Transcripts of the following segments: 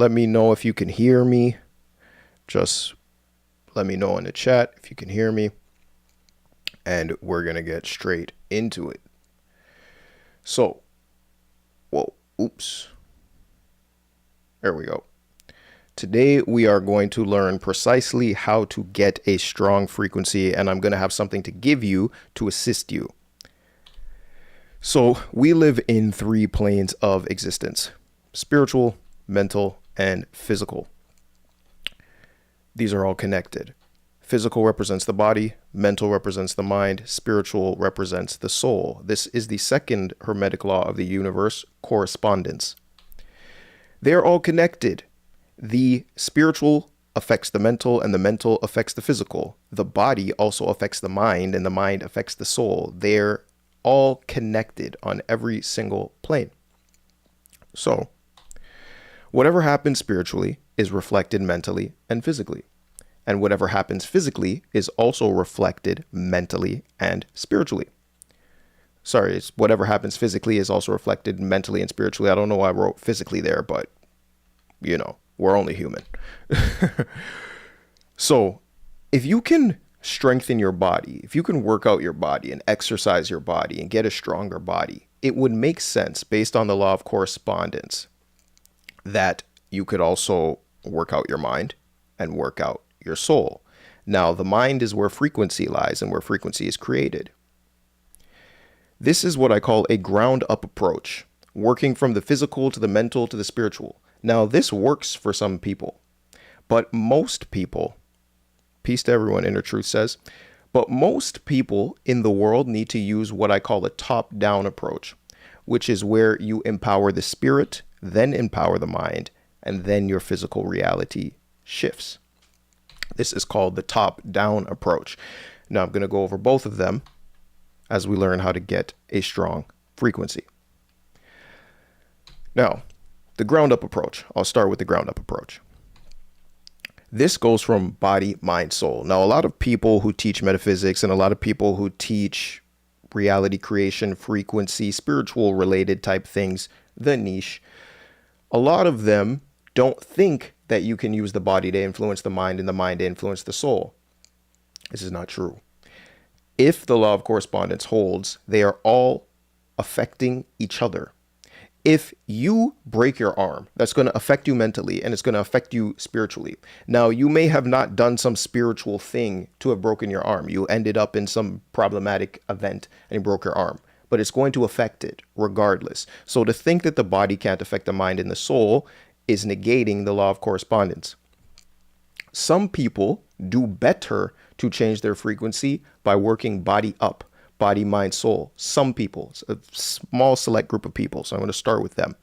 let me know if you can hear me. Just let me know in the chat if you can hear me. And we're going to get straight into it. So, whoa, oops. There we go. Today, we are going to learn precisely how to get a strong frequency, and I'm going to have something to give you to assist you. So, we live in 3 planes of existence: spiritual, mental, and physical. These are all connected. Physical represents the body, mental represents the mind, spiritual represents the soul. This is the second Hermetic law of the universe, correspondence. They are all connected. The spiritual affects the mental, and the mental affects the physical. The body also affects the mind, and the mind affects the soul. They're all connected on every single plane. So, whatever happens spiritually is reflected mentally and physically. And whatever happens physically is also reflected mentally and spiritually. Sorry, it's whatever happens physically is also reflected mentally and spiritually. I don't know why I wrote physically there, but, you know, we're only human. So, if you can strengthen your body, if you can work out your body and exercise your body and get a stronger body, it would make sense based on the law of correspondence that you could also work out your mind and work out your soul. Now, the mind is where frequency lies and where frequency is created. This is what I call a ground up approach, working from the physical to the mental to the spiritual. Now, this works for some people, but most people, peace to everyone, Inner Truth says, but most people in the world need to use what I call a top down approach, which is where you empower the spirit, then empower the mind, and then your physical reality shifts. This is called the top-down approach. Now, I'm going to go over both of them as we learn how to get a strong frequency. Now, the ground-up approach. I'll start with the ground-up approach. This goes from body, mind, soul. Now, a lot of people who teach metaphysics and a lot of people who teach reality creation, frequency, spiritual-related type things, the niche, a lot of them don't think that you can use the body to influence the mind and the mind to influence the soul. This is not true. If the law of correspondence holds, they are all affecting each other. If you break your arm, that's going to affect you mentally and it's going to affect you spiritually. Now, you may have not done some spiritual thing to have broken your arm. You ended up in some problematic event and you broke your arm, but it's going to affect it regardless. So to think that the body can't affect the mind and the soul is negating the law of correspondence. Some people do better to change their frequency by working body up, body, mind, soul. Some people, it's a small select group of people. So I'm going to start with them.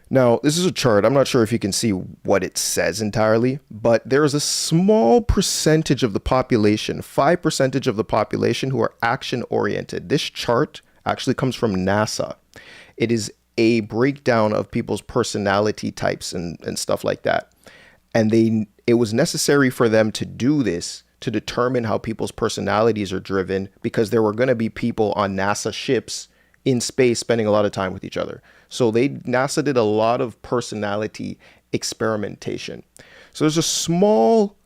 Now, this is a chart. I'm not sure if you can see what it says entirely, but there is a small percentage of the population, 5% of the population who are action oriented. This chart actually comes from NASA. It is a breakdown of people's personality types and stuff like that. And it was necessary for them to do this to determine how people's personalities are driven, because there were going to be people on NASA ships in space spending a lot of time with each other. So NASA did a lot of personality experimentation. So there's a small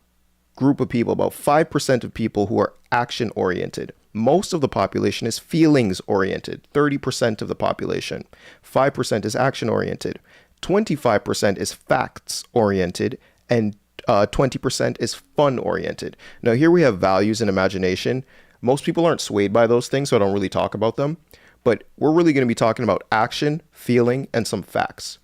group of people, about 5% of people, who are action oriented. Most of the population is feelings oriented. 30% of the population. 5% is action oriented. 25% is facts oriented. And 20% is fun oriented. Now, here we have values and imagination. Most people aren't swayed by those things, so I don't really talk about them. But we're really going to be talking about action, feeling, and some facts.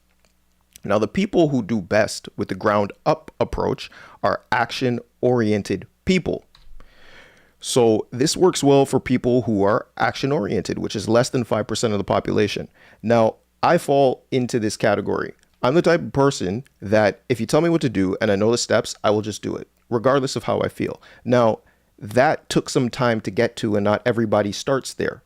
Now, the people who do best with the ground up approach are action oriented people. So this works well for people who are action oriented, which is less than 5% of the population. Now, I fall into this category. I'm the type of person that if you tell me what to do and I know the steps, I will just do it, regardless of how I feel. Now, that took some time to get to, and not everybody starts there.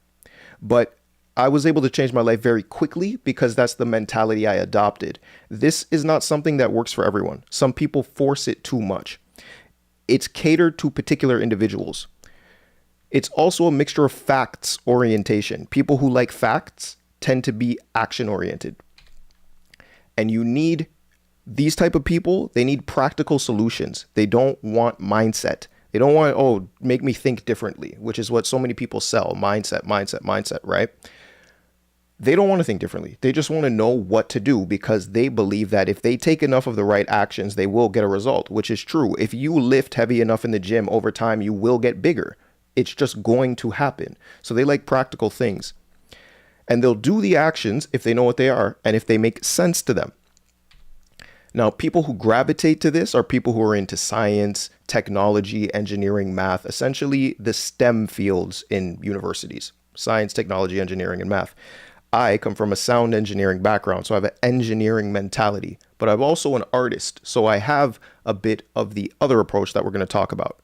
But I was able to change my life very quickly because that's the mentality I adopted. This is not something that works for everyone. Some people force it too much. It's catered to particular individuals. It's also a mixture of facts orientation. People who like facts tend to be action oriented. And you need These type of people, they need practical solutions. They don't want mindset. They don't want, oh, make me think differently, which is what so many people sell. Mindset, right? They don't want to think differently. They just want to know what to do because they believe that if they take enough of the right actions, they will get a result, which is true. If you lift heavy enough in the gym over time, you will get bigger. It's just going to happen. So they like practical things. And they'll do the actions if they know what they are and if they make sense to them. Now, people who gravitate to this are people who are into science, technology, engineering, math, essentially the STEM fields in universities: science, technology, engineering, and math. I come from a sound engineering background, so I have an engineering mentality, but I'm also an artist, so I have a bit of the other approach that we're going to talk about.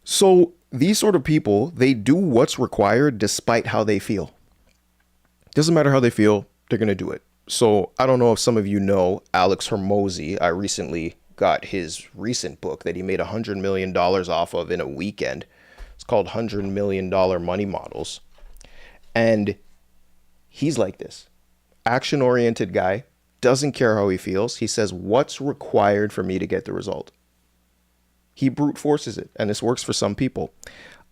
So these sort of people, they do what's required despite how they feel. Doesn't matter how they feel, they're going to do it. So I don't know if some of you know Alex Hormozi. I recently got his recent book that he made $100 million off of in a weekend. It's called $100 Million Money Models. And he's like this action-oriented guy, doesn't care how he feels. He says, what's required for me to get the result? He brute forces it. And this works for some people.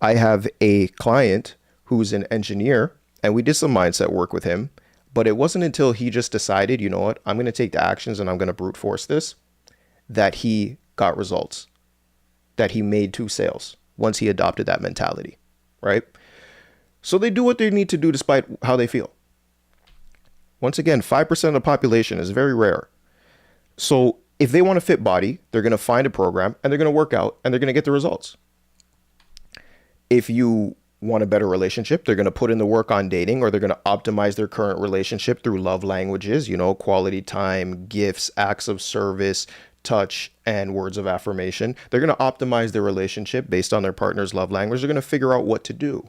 I have a client who's an engineer, and we did some mindset work with him. But it wasn't until he just decided, you know what, I'm going to take the actions and I'm going to brute force this, that he got results, that he made 2 sales once he adopted that mentality, right? So they do what they need to do despite how they feel. Once again, 5% of the population is very rare. So if they want a fit body, they're going to find a program and they're going to work out and they're going to get the results. If you want a better relationship, they're going to put in the work on dating, or they're going to optimize their current relationship through love languages, quality time, gifts, acts of service, touch, and words of affirmation. They're going to optimize their relationship based on their partner's love language. They're going to figure out what to do.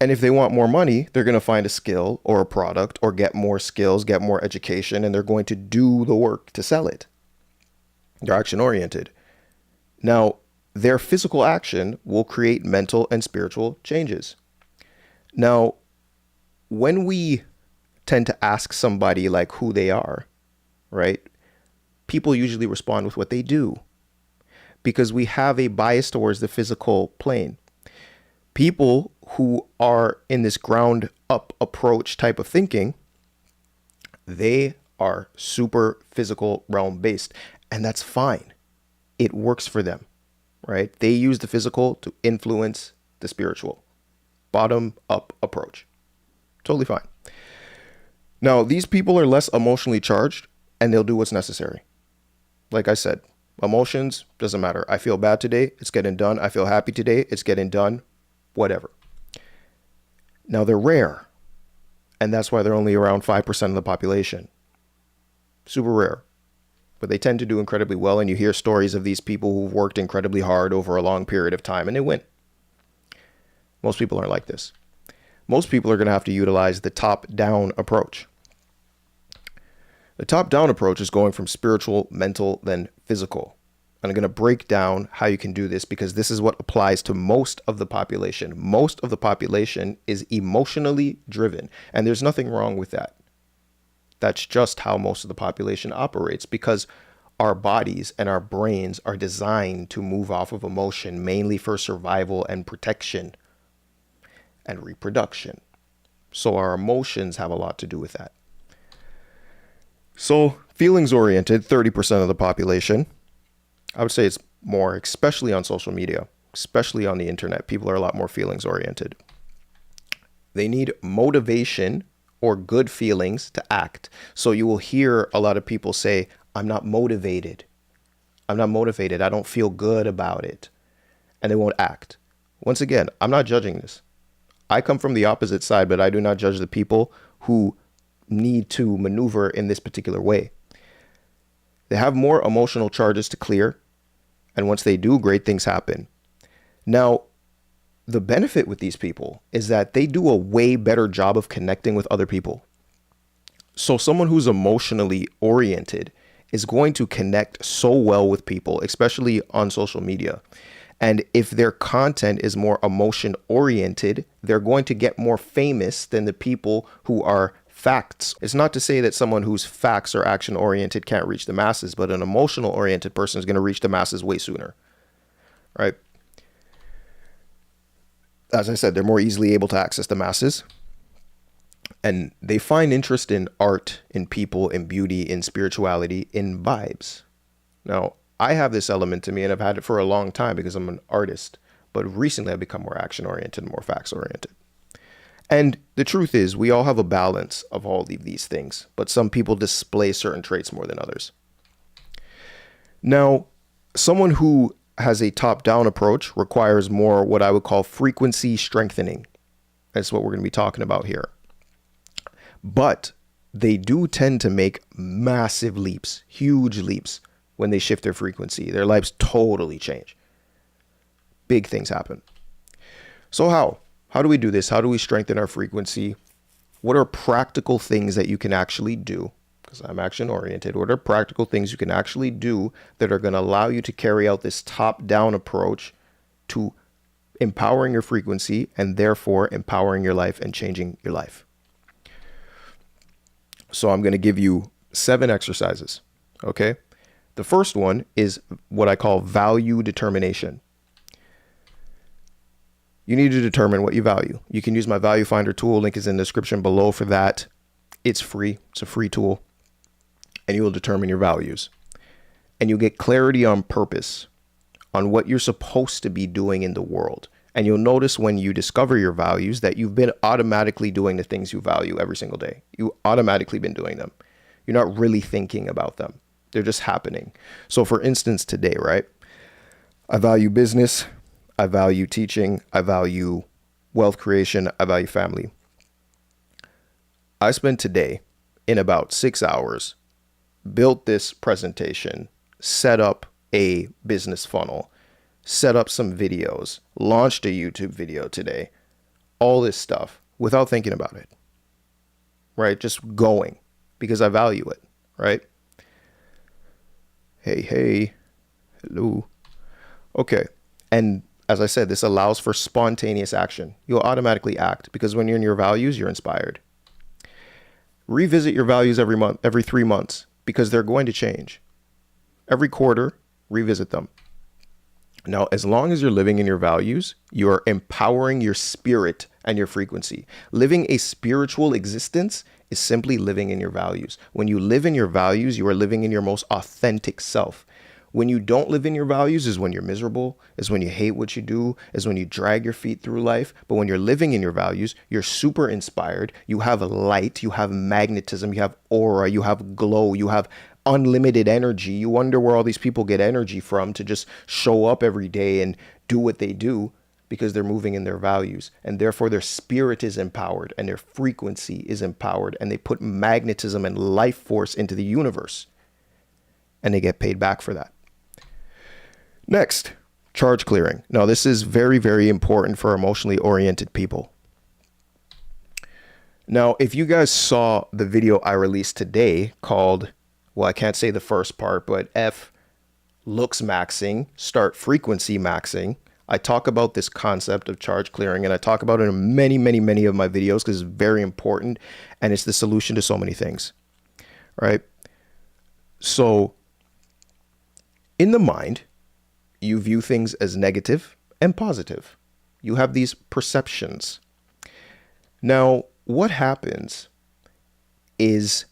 And if they want more money, they're going to find a skill or a product or get more skills, get more education, and they're going to do the work to sell it. They're action oriented. Now, their physical action will create mental and spiritual changes. Now, when we tend to ask somebody like who they are, right? People usually respond with what they do because we have a bias towards the physical plane. People who are in this ground up approach type of thinking, they are super physical realm based, and that's fine. It works for them. Right? They use the physical to influence the spiritual. Bottom up approach. Totally fine. Now, these people are less emotionally charged and they'll do what's necessary. Like I said, emotions doesn't matter. I feel bad today, it's getting done. I feel happy today, it's getting done. Whatever. Now, they're rare. And that's why they're only around 5% of the population. Super rare. But they tend to do incredibly well, and you hear stories of these people who've worked incredibly hard over a long period of time, and they win. Most people aren't like this. Most people are going to have to utilize the top-down approach. The top-down approach is going from spiritual, mental, then physical. And I'm going to break down how you can do this because this is what applies to most of the population. Most of the population is emotionally driven, and there's nothing wrong with that. That's just how most of the population operates because our bodies and our brains are designed to move off of emotion mainly for survival and protection and reproduction. So our emotions have a lot to do with that. So feelings oriented, 30% of the population. I would say it's more, especially on social media, especially on the internet. People are a lot more feelings oriented. They need motivation or good feelings to act. So you will hear a lot of people say, I'm not motivated. I'm not motivated. I don't feel good about it. And they won't act. Once again, I'm not judging this. I come from the opposite side, but I do not judge the people who need to maneuver in this particular way. They have more emotional charges to clear. And once they do, great things happen. Now, the benefit with these people is that they do a way better job of connecting with other people. So someone who's emotionally oriented is going to connect so well with people, especially on social media. And if their content is more emotion oriented, they're going to get more famous than the people who are facts. It's not to say that someone who's facts or action oriented can't reach the masses, but an emotional oriented person is going to reach the masses way sooner, right? As I said, they're more easily able to access the masses, and they find interest in art, in people, in beauty, in spirituality, in vibes. Now, I have this element to me, and I've had it for a long time because I'm an artist, but recently I've become more action oriented, more facts oriented. And the truth is, we all have a balance of all of these things, but some people display certain traits more than others. Now, someone who has a top-down approach requires more what I would call frequency strengthening. That's what we're going to be talking about here. But they do tend to make massive leaps, huge leaps when they shift their frequency. Their lives totally change. Big things happen. So how? How do we do this? How do we strengthen our frequency? What are practical things that you can actually do? Because I'm action oriented. What are practical things you can actually do that are going to allow you to carry out this top-down approach to empowering your frequency and therefore empowering your life and changing your life? So I'm going to give you 7 exercises. Okay. The first one is what I call value determination. You need to determine what you value. You can use my Value Finder tool. Link is in the description below for that. It's free. It's a free tool. And you will determine your values. And you'll get clarity on purpose, on what you're supposed to be doing in the world. And you'll notice when you discover your values that you've been automatically doing the things you value every single day. You automatically been doing them. You're not really thinking about them. They're just happening. So for instance, today, right? I value business. I value teaching. I value wealth creation. I value family. I spent today in about 6 hours, built this presentation, set up a business funnel, set up some videos, launched a YouTube video today, all this stuff without thinking about it, right? Just going because I value it, right? Hey, hello. Okay. And as I said, this allows for spontaneous action. You'll automatically act because when you're in your values, you're inspired. Revisit your values every month, every 3 months, because they're going to change. Every quarter, revisit them. Now, as long as you're living in your values, you are empowering your spirit and your frequency. Living a spiritual existence is simply living in your values. When you live in your values, you are living in your most authentic self. When you don't live in your values is when you're miserable, is when you hate what you do, is when you drag your feet through life. But when you're living in your values, you're super inspired. You have light, you have magnetism, you have aura, you have glow, you have unlimited energy. You wonder where all these people get energy from to just show up every day and do what they do, because they're moving in their values, and therefore their spirit is empowered and their frequency is empowered, and they put magnetism and life force into the universe, and they get paid back for that. Next, charge clearing. Now, this is very, very important for emotionally oriented people. Now, if you guys saw the video I released today called, well, I can't say the first part, but F looks maxing, start frequency maxing. I talk about this concept of charge clearing, and I talk about it in many, many, many of my videos because it's very important and it's the solution to so many things, right? So in the mind, you view things as negative and positive. You have these perceptions. Now, what happens is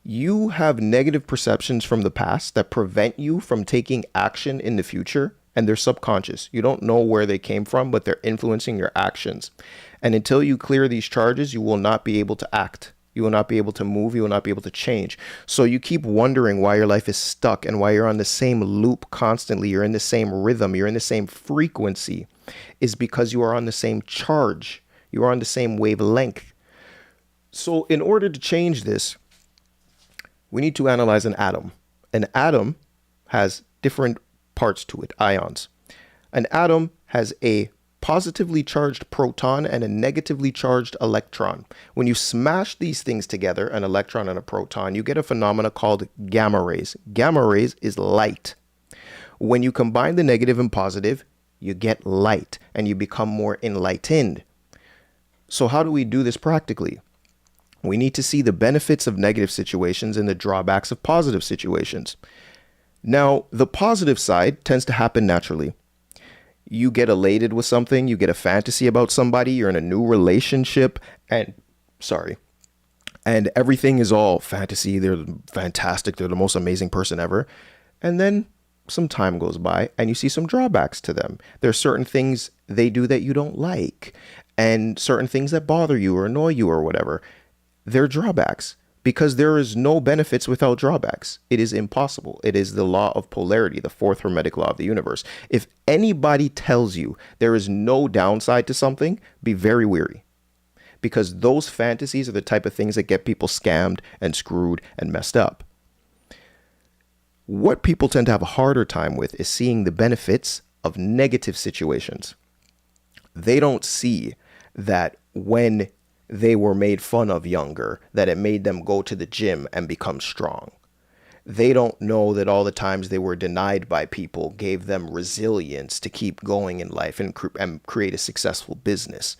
you have negative perceptions from the past that prevent you from taking action in the future, and they're subconscious. You don't know where they came from, but they're influencing your actions. And until you clear these charges, you will not be able to act. You will not be able to move. You will not be able to change. So you keep wondering why your life is stuck and why you're on the same loop constantly. You're in the same rhythm. You're in the same frequency. Is because you are on the same charge. You are on the same wavelength. So in order to change this, we need to analyze an atom. An atom has different parts to it, ions. An atom has a positively charged proton and a negatively charged electron. When you smash these things together, an electron and a proton, you get a phenomena called gamma rays. Gamma rays is light. When you combine the negative and positive, you get light and you become more enlightened. So how do we do this practically? We need to see the benefits of negative situations and the drawbacks of positive situations. Now, the positive side tends to happen naturally. You get elated with something, you get a fantasy about somebody, you're in a new relationship, and everything is all fantasy. They're fantastic, they're the most amazing person ever. And then some time goes by and you see some drawbacks to them. There are certain things they do that you don't like, and certain things that bother you or annoy you or whatever. They're drawbacks, because there is no benefits without drawbacks. It is impossible. It is the law of polarity, the fourth hermetic law of the universe. If anybody tells you there is no downside to something, be very wary, because those fantasies are the type of things that get people scammed and screwed and messed up. What people tend to have a harder time with is seeing the benefits of negative situations. They don't see that when they were made fun of younger, that it made them go to the gym and become strong. They don't know that all the times they were denied by people gave them resilience to keep going in life and create a successful business.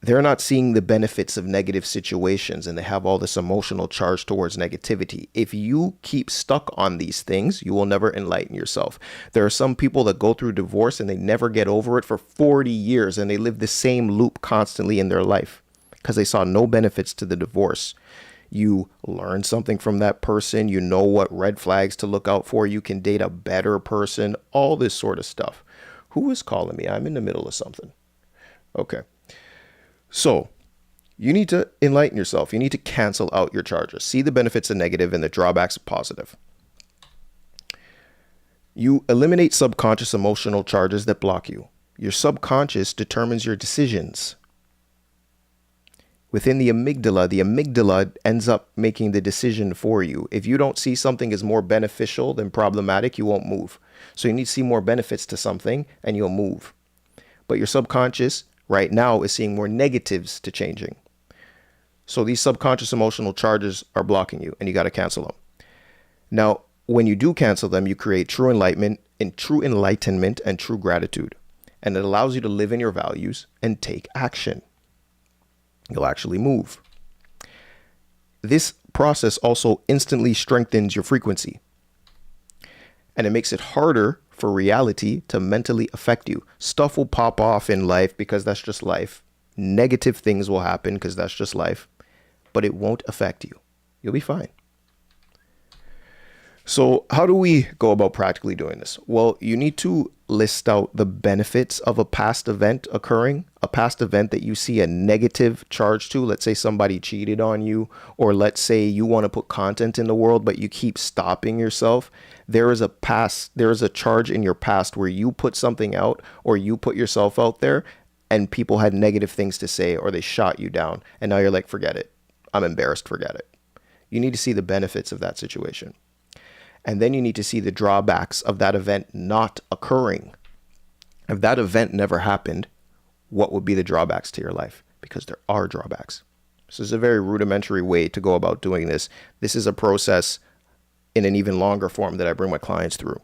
They're not seeing the benefits of negative situations, and they have all this emotional charge towards negativity. If you keep stuck on these things, you will never enlighten yourself. There are some people that go through divorce and they never get over it for 40 years, and they live the same loop constantly in their life because they saw no benefits to the divorce. You learn something from that person. You know what red flags to look out for. You can date a better person, all this sort of stuff. Who is calling me? I'm in the middle of something. Okay. So you need to enlighten yourself. You need to cancel out your charges. See the benefits of negative and the drawbacks of positive. You eliminate subconscious emotional charges that block you. Your subconscious determines your decisions. Within the amygdala ends up making the decision for you. If you don't see something as more beneficial than problematic, you won't move. So you need to see more benefits to something and you'll move. But your subconscious right now is seeing more negatives to changing. So these subconscious emotional charges are blocking you, and you got to cancel them. Now, when you do cancel them, you create true enlightenment and true gratitude. And it allows you to live in your values and take action. You'll actually move. This process also instantly strengthens your frequency. And it makes it harder for reality to mentally affect you. Stuff will pop off in life because that's just life. Negative things will happen because that's just life. But it won't affect you. You'll be fine. So how do we go about practically doing this? Well, you need to list out the benefits of a past event occurring, a past event that you see a negative charge to. Let's say somebody cheated on you, or let's say you want to put content in the world, but you keep stopping yourself. There is a charge in your past where you put something out or you put yourself out there and people had negative things to say, or they shot you down. And now you're like, forget it. I'm embarrassed. Forget it. You need to see the benefits of that situation. And then you need to see the drawbacks of that event not occurring. If that event never happened, what would be the drawbacks to your life? Because there are drawbacks. This is a very rudimentary way to go about doing this. This is a process in an even longer form that I bring my clients through.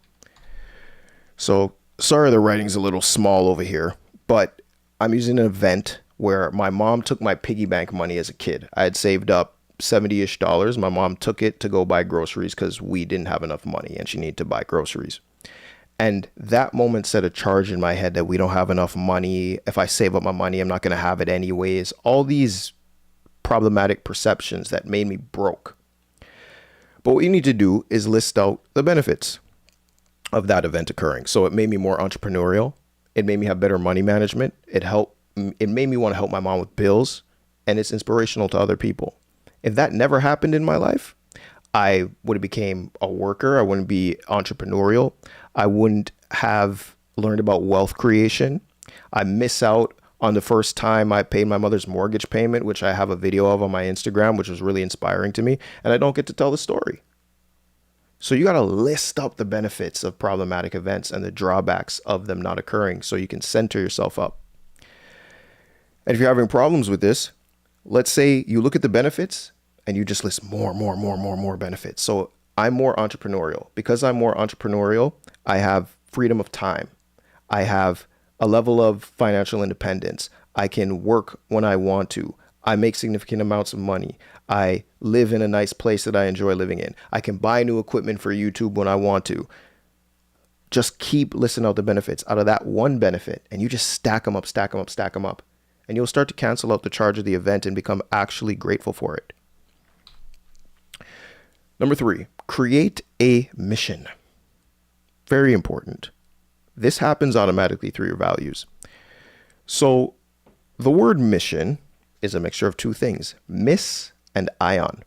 So sorry, the writing's a little small over here, but I'm using an event where my mom took my piggy bank money as a kid. I had saved up $70-ish. My mom took it to go buy groceries because we didn't have enough money and she needed to buy groceries. And that moment set a charge in my head that we don't have enough money. If I save up my money, I'm not going to have it anyways. All these problematic perceptions that made me broke. But what you need to do is list out the benefits of that event occurring. So it made me more entrepreneurial. It made me have better money management. It made me want to help my mom with bills, and it's inspirational to other people. If that never happened in my life, I would have became a worker. I wouldn't be entrepreneurial. I wouldn't have learned about wealth creation. I miss out on the first time I paid my mother's mortgage payment, which I have a video of on my Instagram, which was really inspiring to me. And I don't get to tell the story. So you got to list up the benefits of problematic events and the drawbacks of them not occurring so you can center yourself up. And if you're having problems with this, let's say you look at the benefits and you just list more benefits. So I'm more entrepreneurial. Because I'm more entrepreneurial, I have freedom of time. I have a level of financial independence. I can work when I want to. I make significant amounts of money. I live in a nice place that I enjoy living in. I can buy new equipment for YouTube when I want to. Just keep listing out the benefits out of that one benefit, and you just stack them up, stack them up, stack them up. And you'll start to cancel out the charge of the event and become actually grateful for it. Number 3, create a mission. Very important. This happens automatically through your values. So the word mission is a mixture of two things, miss and ion.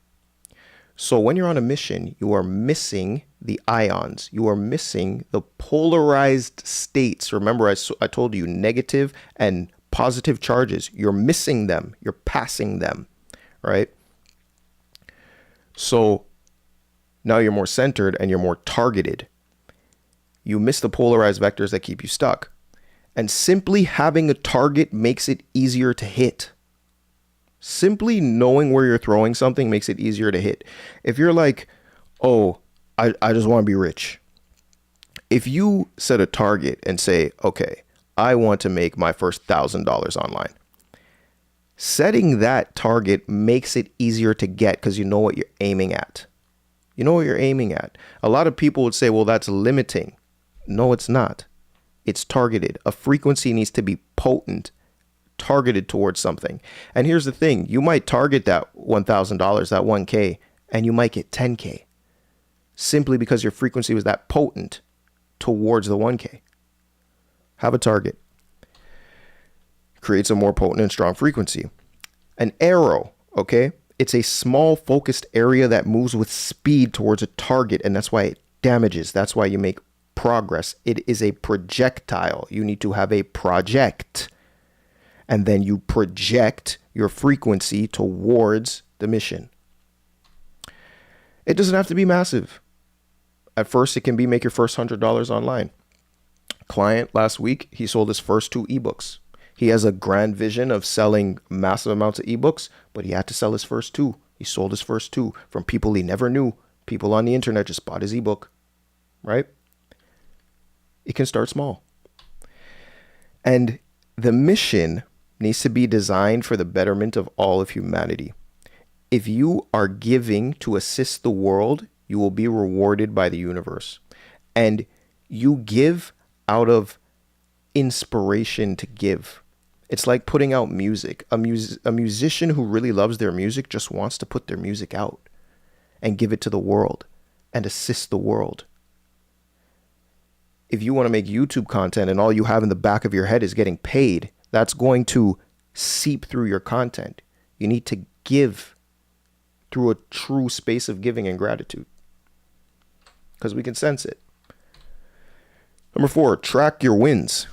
So when you're on a mission, you are missing the ions. You are missing the polarized states. Remember, I told you negative and positive charges. You're missing them. You're passing them, right? So now you're more centered and you're more targeted. You miss the polarized vectors that keep you stuck. And simply having a target makes it easier to hit. Simply knowing where you're throwing something makes it easier to hit. If you're like, oh, I just want to be rich. If you set a target and say, okay, I want to make my first $1,000 online. Setting that target makes it easier to get because you know what you're aiming at. You know what you're aiming at. A lot of people would say, well, that's limiting. No, it's not. It's targeted. A frequency needs to be potent, targeted towards something. And here's the thing. You might target that $1,000, that 1K, and you might get 10K simply because your frequency was that potent towards the 1K. Have a target. Creates a more potent and strong frequency. An arrow, okay? It's a small focused area that moves with speed towards a target, and that's why it damages. That's why you make progress. It is a projectile. You need to have a project. And then you project your frequency towards the mission. It doesn't have to be massive. At first, it can be make your first $100 online. Client last week, he sold his first 2 ebooks. He has a grand vision of selling massive amounts of ebooks, but he had to sell his first 2. He sold his first 2 from people he never knew. People on the internet just bought his ebook, right? It can start small. And the mission needs to be designed for the betterment of all of humanity. If you are giving to assist the world, you will be rewarded by the universe. And you give out of inspiration to give. It's like putting out music. A musician who really loves their music just wants to put their music out and give it to the world and assist the world. If you want to make YouTube content and all you have in the back of your head is getting paid, that's going to seep through your content. You need to give through a true space of giving and gratitude because we can sense it. Number 4, track your wins.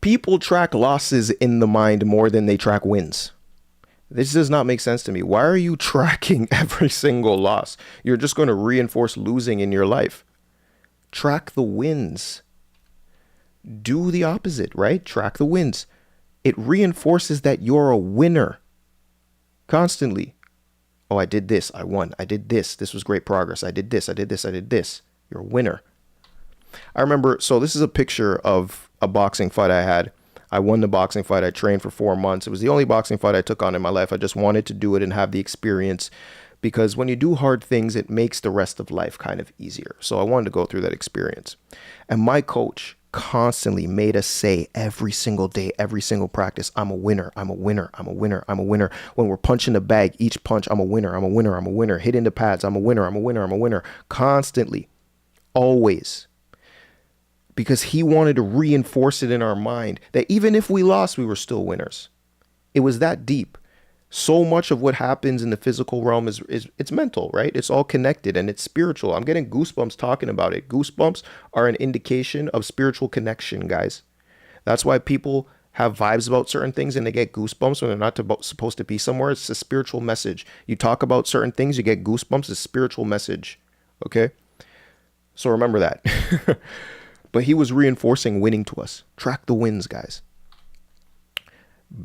People track losses in the mind more than they track wins. This does not make sense to me. Why are you tracking every single loss? You're just going to reinforce losing in your life. Track the wins. Do the opposite, right? Track the wins. It reinforces that you're a winner constantly. Oh, I did this. I won. I did this. This was great progress. I did this. I did this. I did this. You're a winner. I remember, so this is a picture of a boxing fight I had. I won the boxing fight. I trained for 4 months. It was the only boxing fight I took on in my life. I just wanted to do it and have the experience because when you do hard things, it makes the rest of life kind of easier. So I wanted to go through that experience. And my coach constantly made us say every single day, every single practice, I'm a winner, I'm a winner, I'm a winner, I'm a winner. When we're punching the bag, each punch, I'm a winner, I'm a winner, I'm a winner. Hitting the pads, I'm a winner, I'm a winner, I'm a winner. Constantly, always. Because he wanted to reinforce it in our mind that even if we lost, we were still winners. It was that deep. So much of what happens in the physical realm is it's mental, right? It's all connected and it's spiritual. I'm getting goosebumps talking about it. Goosebumps are an indication of spiritual connection, guys. That's why people have vibes about certain things and they get goosebumps when they're not supposed to be somewhere. It's a spiritual message. You talk about certain things, you get goosebumps. It's a spiritual message, okay? So remember that. But he was reinforcing winning to us. Track the wins, guys.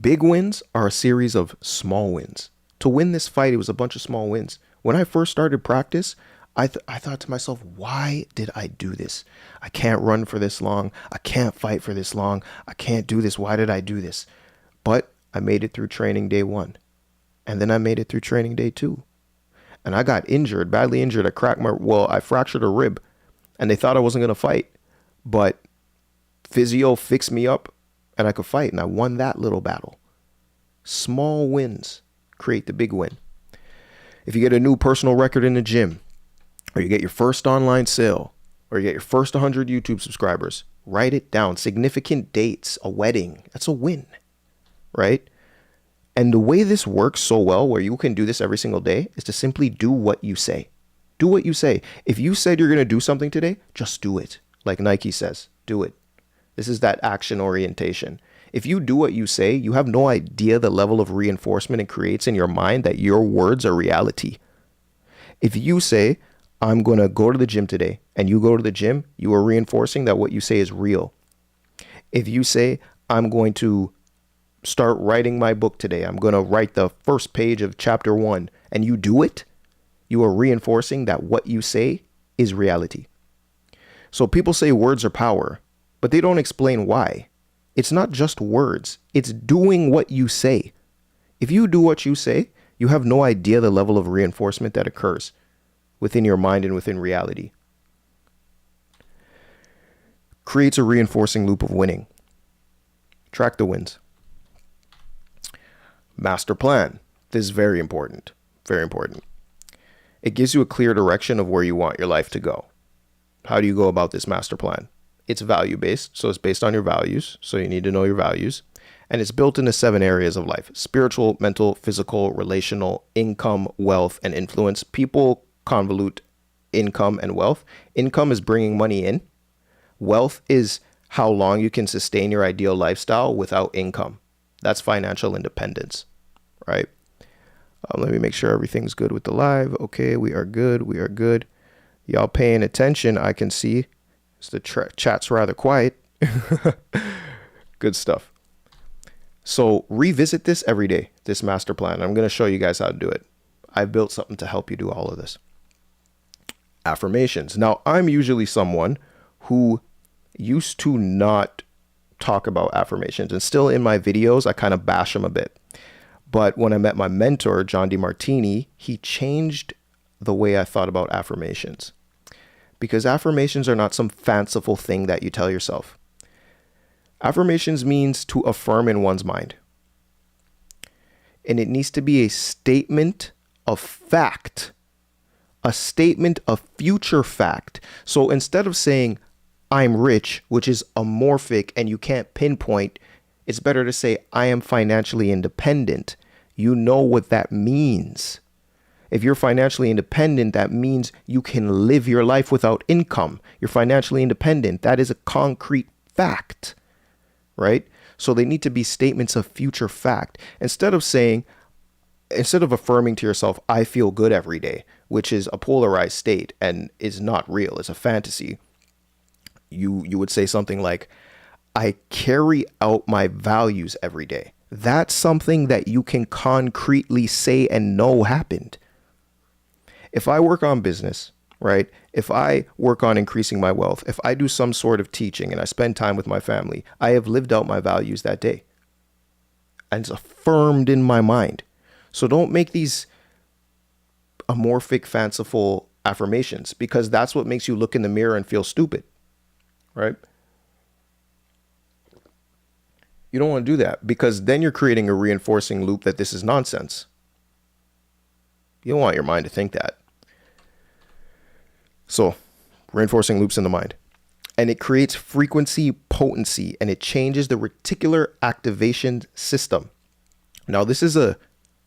Big wins are a series of small wins. To win this fight, it was a bunch of small wins. When I first started practice, I thought to myself, why did I do this? I can't run for this long. I can't fight for this long. I can't do this. Why did I do this? But I made it through training day 1. And then I made it through training day 2. And I got injured, badly injured. I fractured a rib, and they thought I wasn't going to fight. But physio fixed me up and I could fight, and I won that little battle. Small wins create the big win. If you get a new personal record in the gym, or you get your first online sale, or you get your first 100 YouTube subscribers, write it down. Significant dates, a wedding, that's a win, right? And the way this works so well, where you can do this every single day, is to simply do what you say. Do what you say. If you said you're going to do something today, just do it. Like Nike says, do it. This is that action orientation. If you do what you say, you have no idea the level of reinforcement it creates in your mind that your words are reality. If you say, I'm going to go to the gym today, and you go to the gym, you are reinforcing that what you say is real. If you say, I'm going to start writing my book today, I'm going to write the first page of chapter 1, and you do it, you are reinforcing that what you say is reality. So people say words are power, but they don't explain why. It's not just words, it's doing what you say. If you do what you say, you have no idea the level of reinforcement that occurs within your mind and within reality. Creates a reinforcing loop of winning. Track the wins. Master plan. This is very important. Very important. It gives you a clear direction of where you want your life to go. How do you go about this master plan? It's value-based, so it's based on your values. So you need to know your values. And it's built into 7 areas of life: spiritual, mental, physical, relational, income, wealth, and influence. People convolute income and wealth. Income is bringing money in. Wealth is how long you can sustain your ideal lifestyle without income. That's financial independence, right? Let me make sure everything's good with the live. Okay, we are good. We are good. Y'all paying attention, I can see. The chat's rather quiet. Good stuff. So revisit this every day, this master plan. I'm going to show you guys how to do it. I've built something to help you do all of this. Affirmations. Now, I'm usually someone who used to not talk about affirmations, and still in my videos, I kind of bash them a bit. But when I met my mentor, John DeMartini, he changed the way I thought about affirmations. Because affirmations are not some fanciful thing that you tell yourself. Affirmations means to affirm in one's mind. And it needs to be a statement of fact, a statement of future fact. So instead of saying, I'm rich, which is amorphic and you can't pinpoint, it's better to say, I am financially independent. You know what that means. If you're financially independent, that means you can live your life without income. You're financially independent. That is a concrete fact, right? So they need to be statements of future fact. Instead of affirming to yourself, I feel good every day, which is a polarized state and is not real, it's a fantasy. You would say something like, I carry out my values every day. That's something that you can concretely say and know happened. If I work on business, right? If I work on increasing my wealth, if I do some sort of teaching and I spend time with my family, I have lived out my values that day. And it's affirmed in my mind. So don't make these amorphic, fanciful affirmations, because that's what makes you look in the mirror and feel stupid, right? You don't want to do that, because then you're creating a reinforcing loop that this is nonsense. You don't want your mind to think that. So, reinforcing loops in the mind. And it creates frequency potency, and it changes the reticular activation system. Now, this is a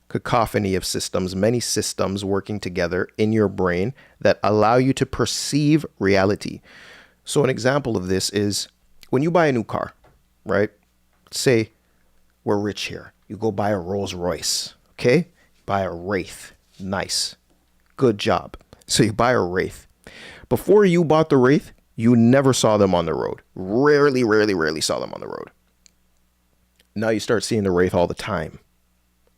cacophony of systems, many systems working together in your brain that allow you to perceive reality. So an example of this is when you buy a new car, right? Say we're rich here. You go buy a Rolls Royce, okay? Buy a Wraith. Nice. Good job. So you buy a Wraith. Before you bought the Wraith, you never saw them on the road. Rarely saw them on the road. Now you start seeing the Wraith all the time.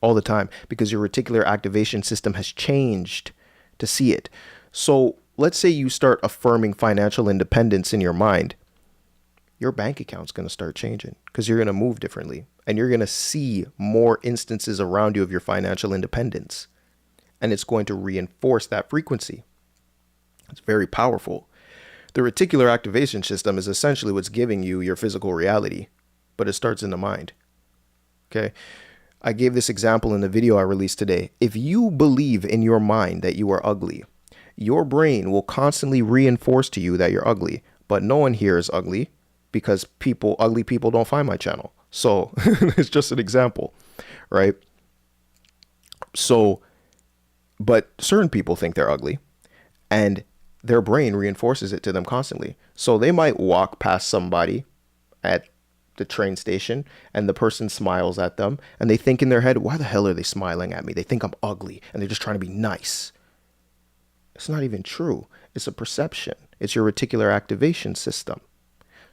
All the time, because your reticular activation system has changed to see it. So let's say you start affirming financial independence in your mind. your bank account's going to start changing because you're going to move differently and you're going to see more instances around you of your financial independence. And it's going to reinforce that frequency. It's very powerful. The reticular activation system is essentially what's giving you your physical reality, but it starts in the mind. Okay. I gave this example in the video I released today. If you believe in your mind that you are ugly, your brain will constantly reinforce to you that you're ugly, but no one here is ugly because ugly people don't find my channel. So it's just an example, right? So, but certain people think they're ugly and their brain reinforces it to them constantly. So they might walk past somebody at the train station and the person smiles at them and they think in their head, why the hell are they smiling at me? They think I'm ugly and they're just trying to be nice. It's not even true. It's a perception. It's your reticular activation system.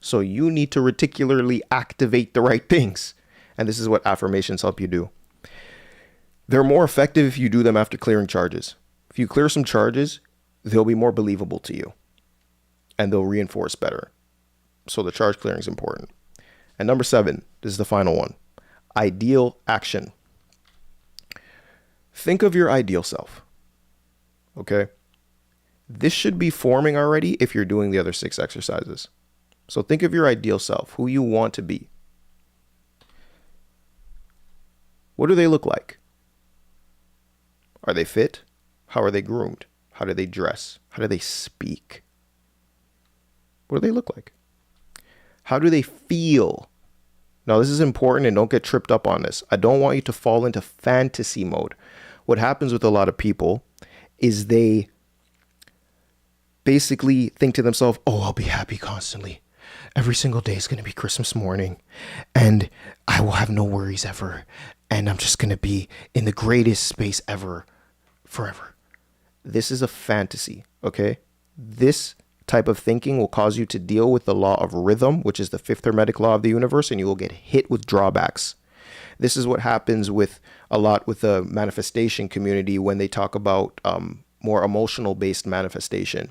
So you need to reticularly activate the right things. And this is what affirmations help you do. They're more effective if you do them after clearing charges. If you clear some charges, they'll be more believable to you and they'll reinforce better. So the charge clearing is important. And number 7, this is the final one. Ideal action. Think of your ideal self. Okay. This should be forming already if you're doing the other 6 exercises. So think of your ideal self, who you want to be. What do they look like? Are they fit? How are they groomed? How do they dress? How do they speak? What do they look like? How do they feel? Now, this is important and don't get tripped up on this. I don't want you to fall into fantasy mode. What happens with a lot of people is they basically think to themselves, oh, I'll be happy constantly. Every single day is going to be Christmas morning and I will have no worries ever. And I'm just going to be in the greatest space ever, forever. This is a fantasy, okay? This type of thinking will cause you to deal with the law of rhythm, which is the 5th Hermetic law of the universe, and you will get hit with drawbacks. This is what happens with a lot with the manifestation community when they talk about more emotional based manifestation.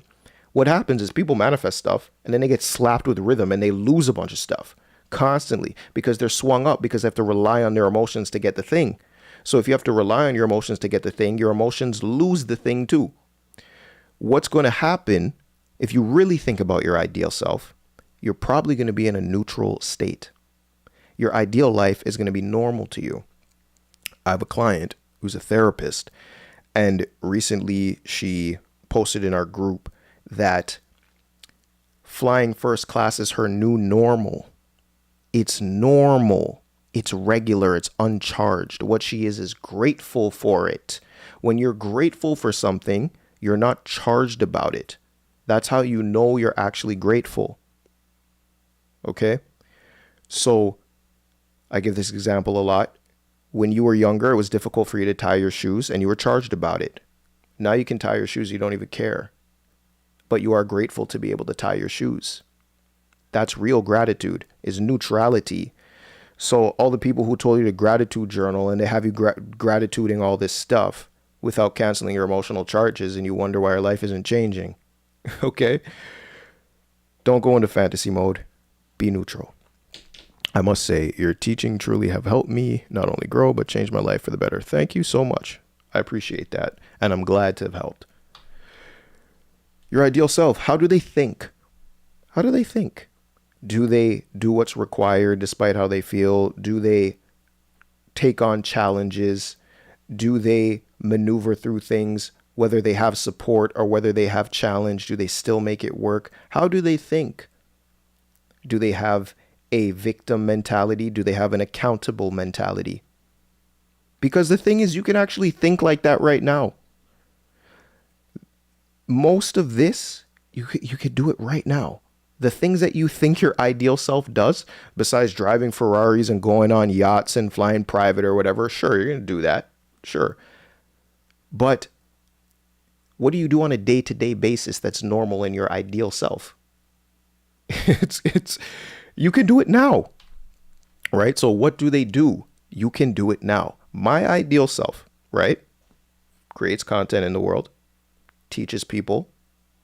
What happens is people manifest stuff and then they get slapped with rhythm and they lose a bunch of stuff constantly because they're swung up because they have to rely on their emotions to get the thing. So if you have to rely on your emotions to get the thing, your emotions lose the thing too. What's going to happen if you really think about your ideal self, you're probably going to be in a neutral state. Your ideal life is going to be normal to you. I have a client who's a therapist, and recently she posted in our group that flying first class is her new normal. It's normal. It's regular. It's uncharged. What she is grateful for it. When you're grateful for something, you're not charged about it. That's how you know you're actually grateful. Okay? So I give this example a lot. When you were younger, it was difficult for you to tie your shoes and you were charged about it. Now you can tie your shoes. You don't even care. But you are grateful to be able to tie your shoes. That's real gratitude, is neutrality. So all the people who told you to gratitude journal and they have you gratituding all this stuff without canceling your emotional charges and you wonder why your life isn't changing. Okay? Don't go into fantasy mode. Be neutral. I must say, your teaching truly have helped me not only grow, but change my life for the better. Thank you so much. I appreciate that. And I'm glad to have helped. Your ideal self, how do they think? How do they think? Do they do what's required despite how they feel? Do they take on challenges? Do they maneuver through things, whether they have support or whether they have challenge? Do they still make it work? How do they think? Do they have a victim mentality? Do they have an accountable mentality? Because the thing is, you can actually think like that right now. Most of this, you could do it right now. The things that you think your ideal self does, besides driving Ferraris and going on yachts and flying private or whatever, sure, you're going to do that. Sure. But what do you do on a day-to-day basis that's normal in your ideal self? You can do it now, right? So what do they do? You can do it now. My ideal self, right? Creates content in the world, teaches people,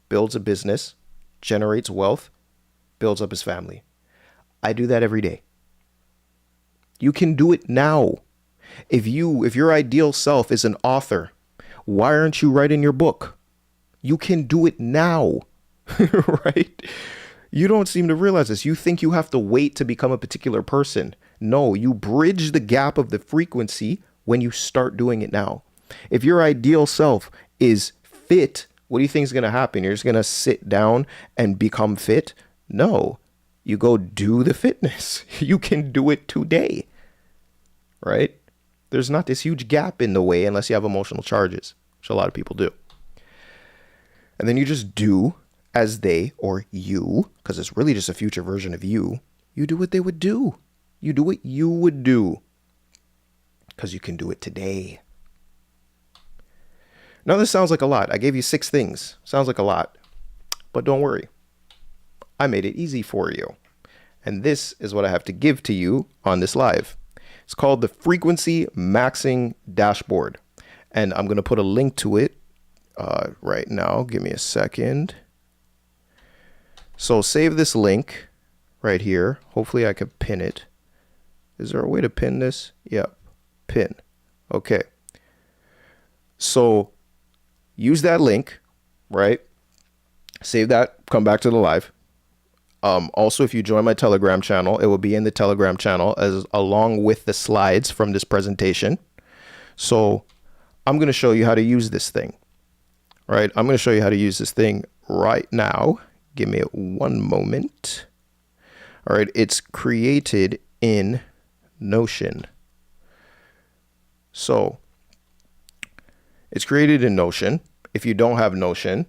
builds a business, generates wealth, builds up his family. I do that every day. You can do it now. If your ideal self is an author, why aren't you writing your book? You can do it now, right? You don't seem to realize this. You think you have to wait to become a particular person. No, you bridge the gap of the frequency when you start doing it now. If your ideal self is fit, what do you think is going to happen? You're just going to sit down and become fit? No, you go do the fitness. You can do it today, right? There's not this huge gap in the way unless you have emotional charges, which a lot of people do. And then you just do as they, or you, because it's really just a future version of you, you do what they would do. You do what you would do because you can do it today. Now, this sounds like a lot. I gave you 6 things. Sounds like a lot. But don't worry. I made it easy for you. And this is what I have to give to you on this live. It's called the Frequency Maxing Dashboard. And I'm going to put a link to it right now. Give me a second. So save this link right here. Hopefully I can pin it. Is there a way to pin this? Yep. Pin. Okay. So use that link, right? Save that. Come back to the live. Also, if you join my Telegram channel, it will be in the Telegram channel along with the slides from this presentation. So I'm going to show you how to use this thing, right? I'm going to show you how to use this thing right now. Give me one moment. All right. It's created in Notion. So it's created in Notion. If you don't have Notion,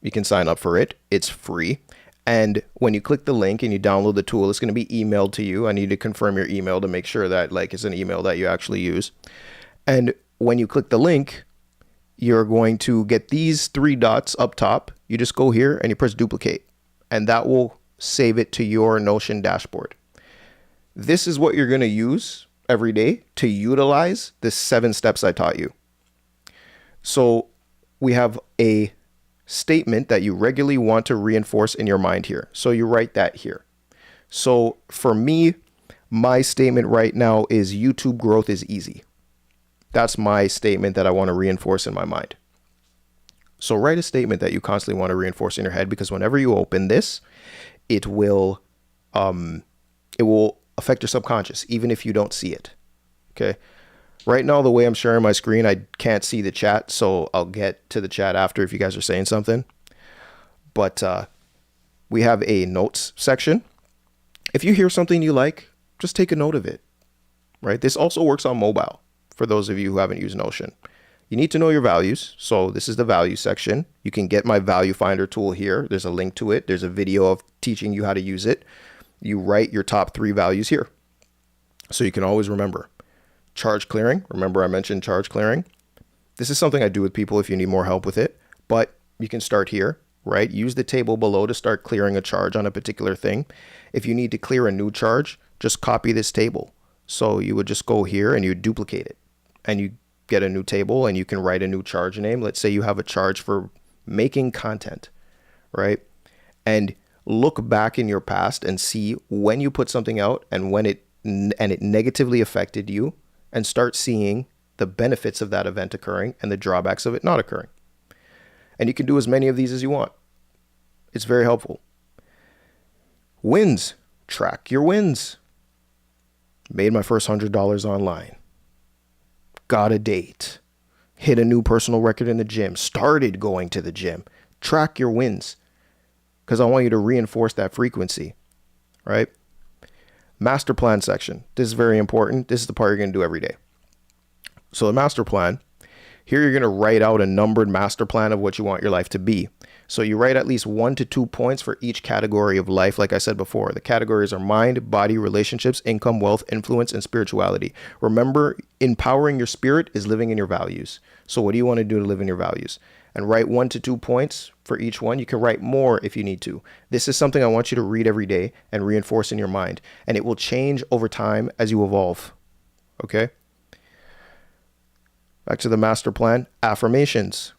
you can sign up for it. It's free. And when you click the link and you download the tool, it's going to be emailed to you. I need to confirm your email to make sure that it's an email that you actually use. And when you click the link, you're going to get these 3 dots up top. You just go here and you press duplicate, and that will save it to your Notion dashboard. This is what you're going to use every day to utilize the 7 steps I taught you. So we have a statement that you regularly want to reinforce in your mind here. So you write that here. So for me, my statement right now is YouTube growth is easy. That's my statement that I want to reinforce in my mind. So write a statement that you constantly want to reinforce in your head, because whenever you open this, it will affect your subconscious, even if you don't see it. Okay. Right now, the way I'm sharing my screen, I can't see the chat, so I'll get to the chat after if you guys are saying something. But we have a notes section. If you hear something you like, just take a note of it, right? This also works on mobile for those of you who haven't used Notion. You need to know your values. So this is the value section. You can get my value finder tool here. There's a link to it. There's a video of teaching you how to use it. You write your top 3 values here, so you can always remember. Charge clearing. Remember I mentioned charge clearing. This is something I do with people if you need more help with it, but you can start here, right? Use the table below to start clearing a charge on a particular thing. If you need to clear a new charge, just copy this table. So you would just go here and you duplicate it, and you get a new table, and you can write a new charge name. Let's say you have a charge for making content, right? And look back in your past and see when you put something out and when it negatively affected you, and start seeing the benefits of that event occurring and the drawbacks of it not occurring. And you can do as many of these as you want. It's very helpful. Wins. Track your wins. Made my first $100 online. Got a date. Hit a new personal record in the gym. Started going to the gym. Track your wins, because I want you to reinforce that frequency, right? Master plan section. This is very important. This is the part you're going to do every day. So the master plan, here you're going to write out a numbered master plan of what you want your life to be. So you write at least 1 to 2 points for each category of life. Like I said before, the categories are mind, body, relationships, income, wealth, influence, and spirituality. Remember, empowering your spirit is living in your values. So what do you want to do to live in your values? And write 1 to 2 points for each one. You can write more if you need to. This is something I want you to read every day and reinforce in your mind. And it will change over time as you evolve. Okay? Back to the master plan. Affirmations.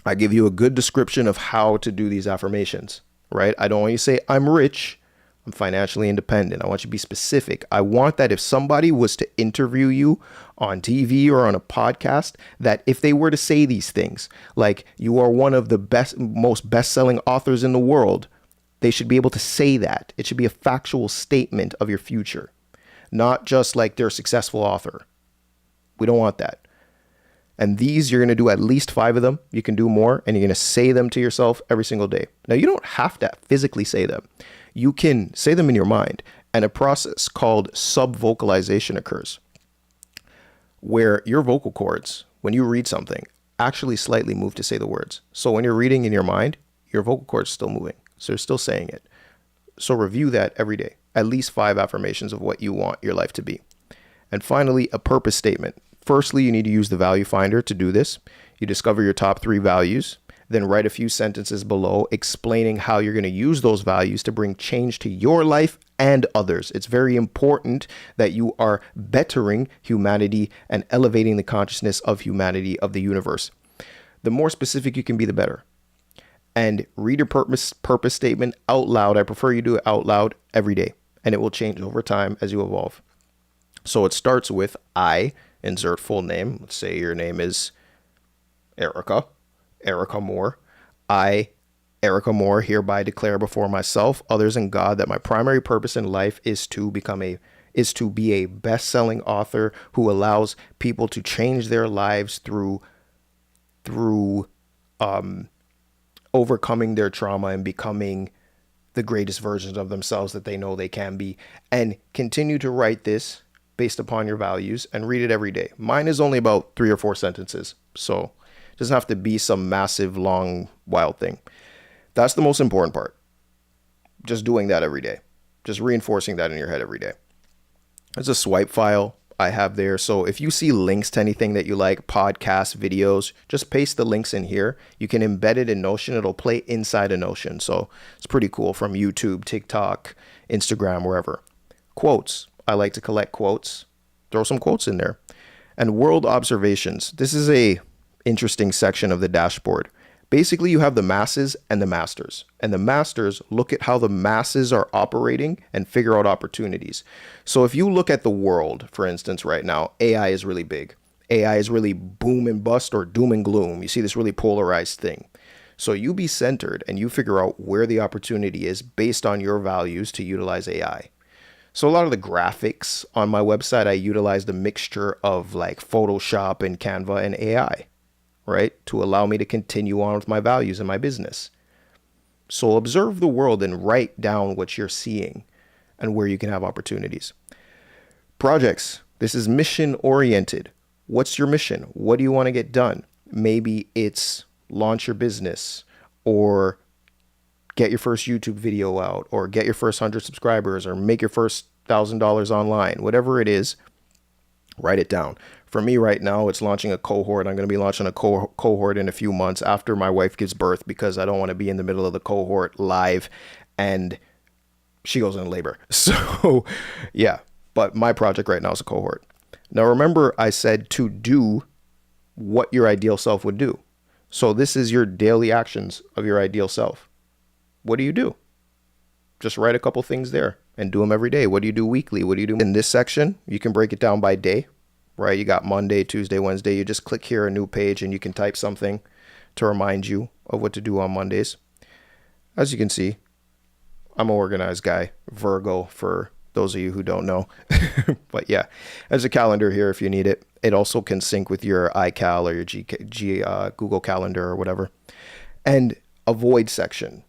I give you a good description of how to do these affirmations, right? I don't want you to say, I'm rich. I'm financially independent. I want you to be specific. I want that if somebody was to interview you on TV or on a podcast, that if they were to say these things, like you are one of the most best-selling authors in the world, they should be able to say that. It should be a factual statement of your future, not just like they're a successful author. We don't want that. And these, you're going to do at least 5 of them. You can do more, and you're going to say them to yourself every single day. Now, you don't have to physically say them. You can say them in your mind, and a process called subvocalization occurs, where your vocal cords, when you read something, actually slightly move to say the words. So when you're reading in your mind, your vocal cords are still moving. So you're still saying it. So review that every day. At least 5 affirmations of what you want your life to be. And finally, a purpose statement. Firstly, you need to use the value finder to do this. You discover your top 3 values, then write a few sentences below explaining how you're going to use those values to bring change to your life and others. It's very important that you are bettering humanity and elevating the consciousness of humanity, of the universe. The more specific you can be, the better. And read your purpose statement out loud. I prefer you do it out loud every day, and it will change over time as you evolve. So it starts with I, insert full name. Let's say your name is Erica Moore. I, Erica Moore, hereby declare before myself, others, and God that my primary purpose in life is to be a best-selling author who allows people to change their lives through overcoming their trauma and becoming the greatest versions of themselves that they know they can be. And continue to write this based upon your values and read it every day. Mine is only about 3 or 4 sentences, so it doesn't have to be some massive, long, wild thing. That's the most important part. Just doing that every day. Just reinforcing that in your head every day. There's a swipe file I have there. So if you see links to anything that you like, podcasts, videos, just paste the links in here. You can embed it in Notion. It'll play inside of Notion. So it's pretty cool, from YouTube, TikTok, Instagram, wherever. Quotes. I like to collect quotes. Throw some quotes in there. And world observations. This is a interesting section of the dashboard. Basically, you have the masses and the masters. And the masters look at how the masses are operating and figure out opportunities. So if you look at the world, for instance, right now, AI is really big. AI is really boom and bust or doom and gloom. You see this really polarized thing. So you be centered and you figure out where the opportunity is based on your values to utilize AI. So a lot of the graphics on my website, I utilized a mixture of like Photoshop and Canva and AI, right? To allow me to continue on with my values in my business. So observe the world and write down what you're seeing and where you can have opportunities. Projects. This is mission oriented. What's your mission? What do you want to get done? Maybe it's launch your business, or get your first YouTube video out, or get your first 100 subscribers, or make your first $1,000 online. Whatever it is, write it down. For me right now, it's launching a cohort. I'm going to be launching a cohort in a few months after my wife gives birth, because I don't want to be in the middle of the cohort live and she goes into labor. So yeah, but my project right now is a cohort. Now remember, I said to do what your ideal self would do. So this is your daily actions of your ideal self. What do you do? Just write a couple things there and do them every day. What do you do weekly? What do you do in this section? You can break it down by day, right? You got Monday, Tuesday, Wednesday. You just click here, a new page, and you can type something to remind you of what to do on Mondays. As you can see, I'm an organized guy, Virgo, for those of you who don't know. But yeah, there's a calendar here if you need it. It also can sync with your iCal or your Google Calendar or whatever. And a void section.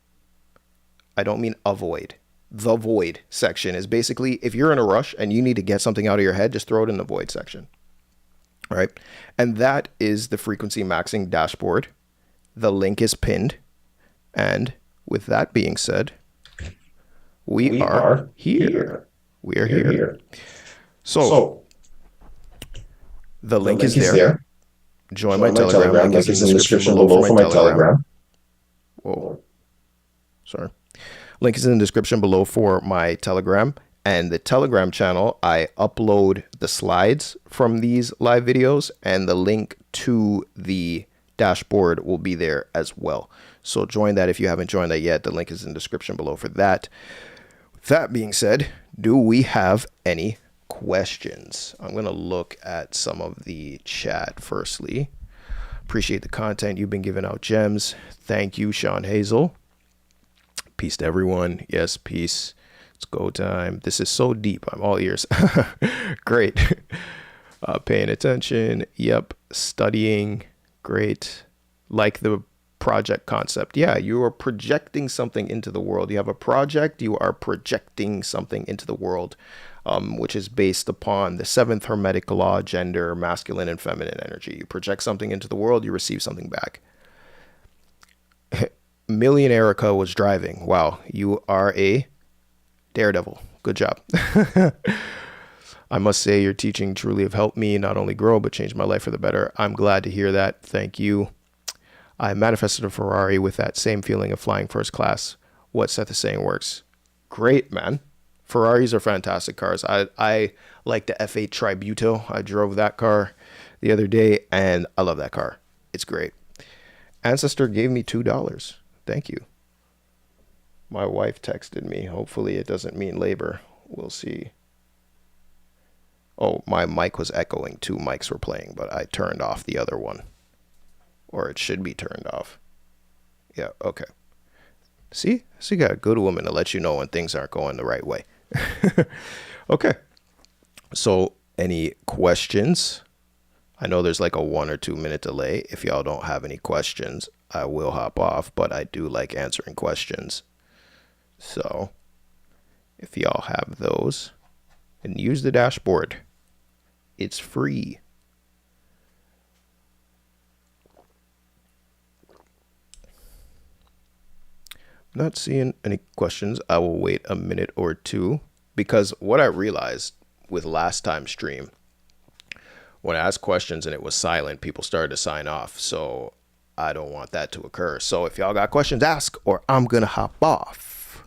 I don't mean avoid. The void section is basically, if you're in a rush and you need to get something out of your head, just throw it in the void section. All right. And that is the frequency maxing dashboard. The link is pinned. And with that being said, we are here. We are here. So the link is there. Join my Telegram. Link is in the description below for my Telegram. Whoa. Sorry. Link is in the description below for my Telegram. And the Telegram channel, I upload the slides from these live videos, and the link to the dashboard will be there as well. So join that if you haven't joined that yet. The link is in the description below for that. That being said, do we have any questions? I'm going to look at some of the chat firstly. Appreciate the content. You've been giving out gems. Thank you, Sean Hazel. Peace to everyone. Yes, peace. It's go time. This is so deep. I'm all ears. Great. Paying attention. Yep. Studying. Great. Like the project concept. Yeah, you are projecting something into the world. You have a project, you are projecting something into the world, which is based upon the seventh Hermetic law, gender, masculine and feminine energy. You project something into the world, you receive something back. Million Erica was driving. Wow, you are a daredevil. Good job. I must say your teaching truly have helped me not only grow, but change my life for the better. I'm glad to hear that. Thank you. I manifested a Ferrari with that same feeling of flying first class. What Seth is saying works. Great, man. Ferraris are fantastic cars. I like the F8 Tributo. I drove that car the other day, and I love that car. It's great. Ancestor gave me $2. Thank you. My wife texted me. Hopefully it doesn't mean labor. We'll see. Oh, my mic was echoing. Two mics were playing, but I turned off the other one. Or it should be turned off. Yeah, okay. See? So you got a good woman to let you know when things aren't going the right way. Okay. So, any questions? I know there's like a 1 or 2 minute delay. If y'all don't have any questions, I will hop off, but I do like answering questions. So, if y'all have those, and use the dashboard. It's free. Not seeing any questions. I will wait a minute or two, because what I realized with last time's stream, when I asked questions and it was silent, people started to sign off. So I don't want that to occur. So if y'all got questions, ask, or I'm going to hop off.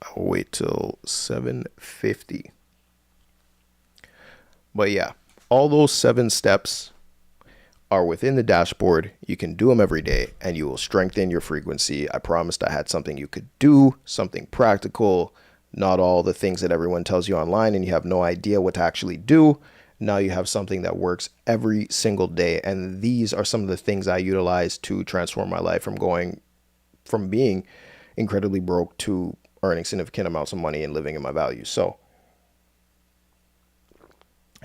I'll wait till 7:50. But yeah, all those 7 steps are within the dashboard. You can do them every day and you will strengthen your frequency. I promised I had something you could do, something practical, not all the things that everyone tells you online and you have no idea what to actually do. Now you have something that works every single day. And these are some of the things I utilize to transform my life from being incredibly broke to earning significant amounts of money and living in my values. So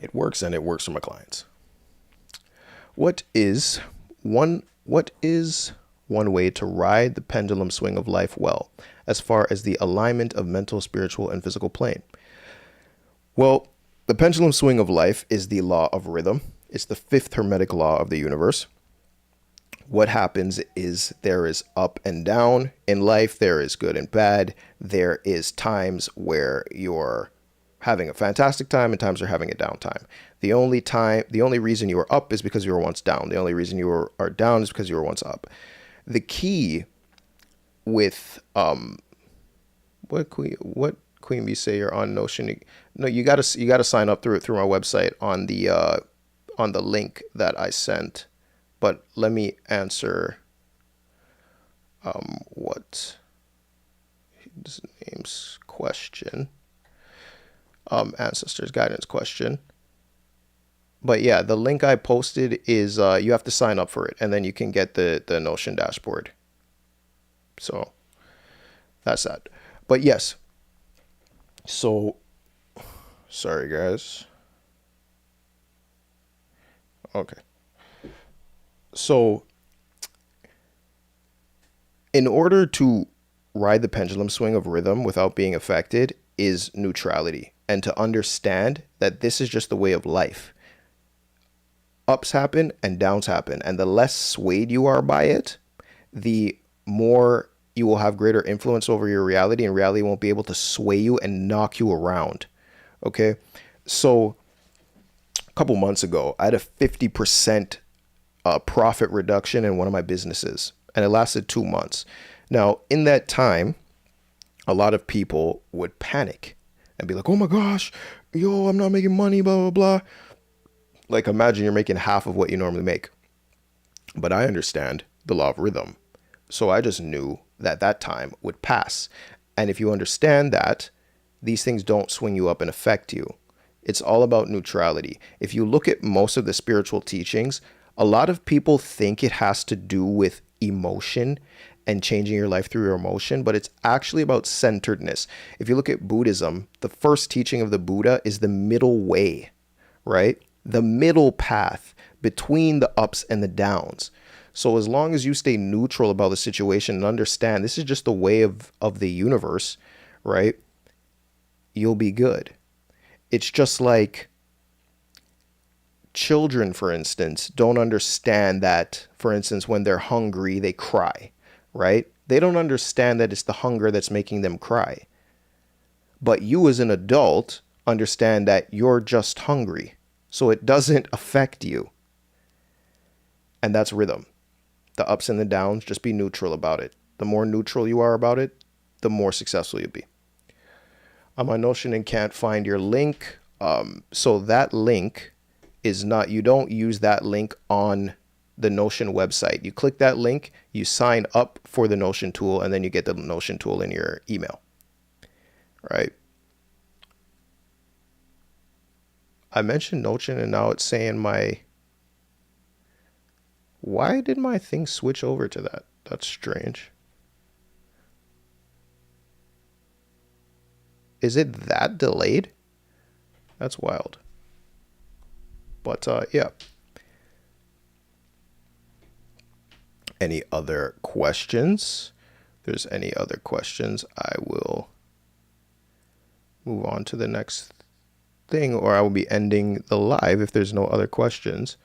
it works, and it works for my clients. What is one way to ride the pendulum swing of life well, as far as the alignment of mental, spiritual, and physical plane? Well, the pendulum swing of life is the law of rhythm. It's the 5th Hermetic law of the universe. What happens is there is up and down in life. There is good and bad. There is times where you're having a fantastic time and times you're having a downtime. The only reason you are up is because you were once down. The only reason you are down is because you were once up. The key with what Queen Bee say you're on Notion? No, you gotta sign up through my website on the link that I sent. But let me answer what his name's question. Ancestors guidance question. But yeah, the link I posted is you have to sign up for it, and then you can get the Notion dashboard. So that's that. But yes. So sorry guys. Okay. So in order to ride the pendulum swing of rhythm without being affected is neutrality, and to understand that this is just the way of life. Ups happen and downs happen, and the less swayed you are by it, the more you will have greater influence over your reality, and reality won't be able to sway you and knock you around. Okay? So a couple months ago, I had a 50% profit reduction in one of my businesses, and it lasted 2 months. Now, in that time, a lot of people would panic and be like, oh my gosh, yo, I'm not making money, blah, blah, blah. Like, imagine you're making half of what you normally make. But I understand the law of rhythm. So I just knew that that time would pass. And if you understand that, these things don't swing you up and affect you. It's all about neutrality. If you look at most of the spiritual teachings, a lot of people think it has to do with emotion and changing your life through your emotion, but it's actually about centeredness. If you look at Buddhism, the first teaching of the Buddha is the middle way, right? The middle path between the ups and the downs. So as long as you stay neutral about the situation and understand this is just the way of the universe, right? You'll be good. It's just like children, for instance, don't understand that, for instance, when they're hungry, they cry, right? They don't understand that it's the hunger that's making them cry. But you as an adult understand that you're just hungry. So it doesn't affect you. And that's rhythm. The ups and the downs, just be neutral about it. The more neutral you are about it, the more successful you'll be. I'm on Notion and can't find your link. So that link is not, you don't use that link on the Notion website. You click that link, you sign up for the Notion tool, and then you get the Notion tool in your email. Right? I mentioned Notion and now it's saying why did my thing switch over to that? That's strange. Is it that delayed? That's wild. But yeah. Any other questions? If there's any other questions, I will move on to the next thing, or I will be ending the live if there's no other questions.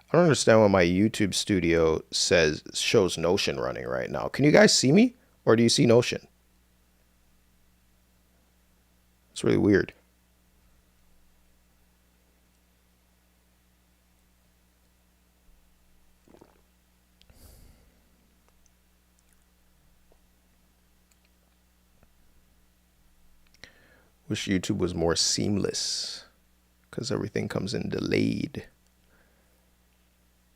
I don't understand why my YouTube studio shows Notion running right now. Can you guys see me, or do you see Notion? It's really weird. Wish YouTube was more seamless because everything comes in delayed.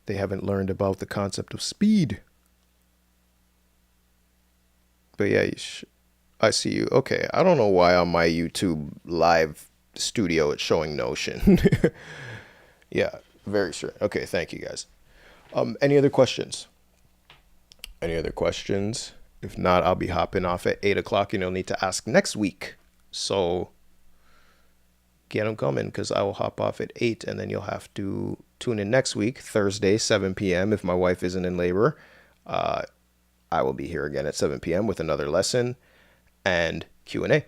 They haven't learned about the concept of speed. But yeah, I see you. Okay, I don't know why on my YouTube live studio it's showing Notion. Yeah, very sure. Okay, thank you guys. Any other questions? Any other questions? If not, I'll be hopping off at 8 o'clock and you'll need to ask next week. So get them coming because I will hop off at 8 and then you'll have to tune in next week, Thursday, 7 p.m. If my wife isn't in labor, I will be here again at 7 p.m. with another lesson and Q&A.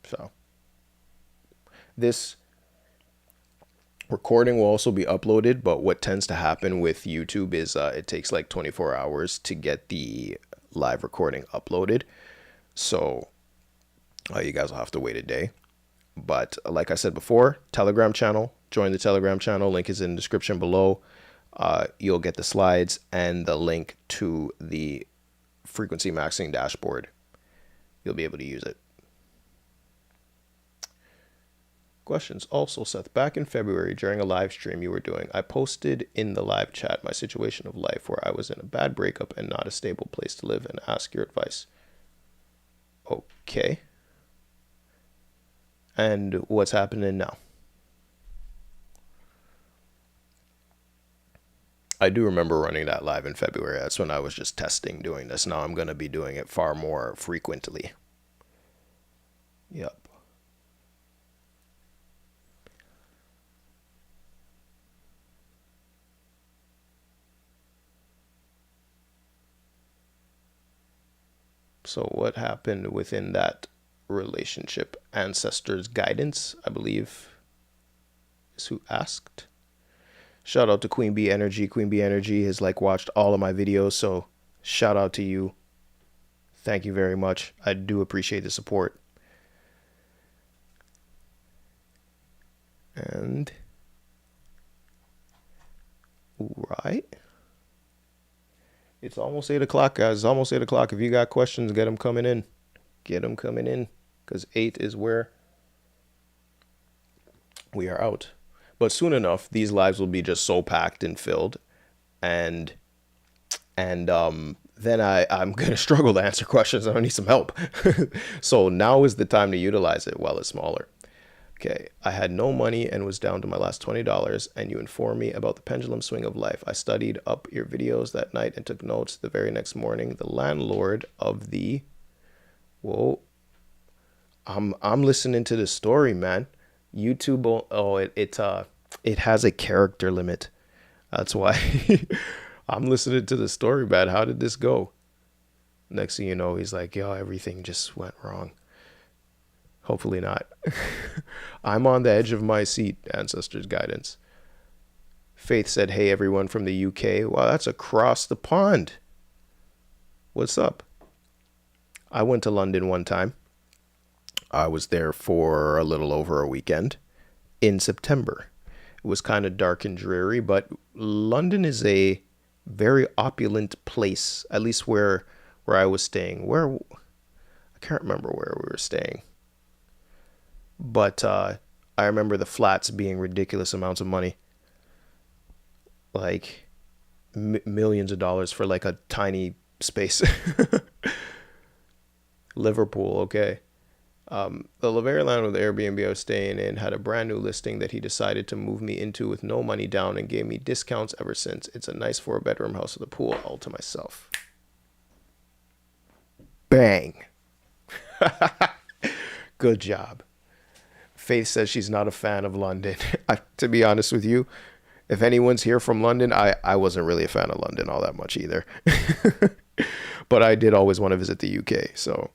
So this recording will also be uploaded, but what tends to happen with YouTube is it takes like 24 hours to get the live recording uploaded. So you guys will have to wait a day. But like I said before, Telegram channel, join the Telegram channel. Link is in the description below. You'll get the slides and the link to the frequency maxing dashboard. You'll be able to use it. Questions. Also, Seth, back in February during a live stream you were doing, I posted in the live chat my situation of life where I was in a bad breakup and not a stable place to live and ask your advice. Okay. And what's happening now? I do remember running that live in February. That's when I was just testing doing this. Now I'm going to be doing it far more frequently. Yep. So what happened within that relationship? Ancestors' guidance, I believe, is who asked. Shout out to Queen Bee Energy. Queen Bee Energy has watched all of my videos, so shout out to you. Thank you very much. I do appreciate the support. And right. It's almost 8 o'clock, guys. It's almost 8 o'clock. If you got questions, get them coming in. Get them coming in, because 8 is where we are out. But soon enough, these lives will be just so packed and filled, and then I'm going to struggle to answer questions. I need some help. So now is the time to utilize it while it's smaller. Okay, I had no money and was down to my last $20, and you informed me about the pendulum swing of life. I studied up your videos that night and took notes. The very next morning, the landlord of the... Whoa. I'm listening to the story, man. YouTube, it has a character limit. That's why I'm listening to the story, man. How did this go? Next thing you know, he's like, yo, everything just went wrong. Hopefully not. I'm on the edge of my seat, Ancestors Guidance. Faith said, hey, everyone from the UK. Wow, that's across the pond. What's up? I went to London one time. I was there for a little over a weekend in September. It was kind of dark and dreary, but London is a very opulent place, at least where I was staying. I can't remember where we were staying. But I remember the flats being ridiculous amounts of money. Like millions of dollars for like a tiny space. Liverpool, okay. The Laveriland with the Airbnb I was staying in had a brand new listing that he decided to move me into with no money down and gave me discounts ever since. It's a nice 4-bedroom house with a pool all to myself. Bang. Good job. Faith says she's not a fan of London. To be honest with you, if anyone's here from London, I wasn't really a fan of London all that much either. But I did always want to visit the UK. So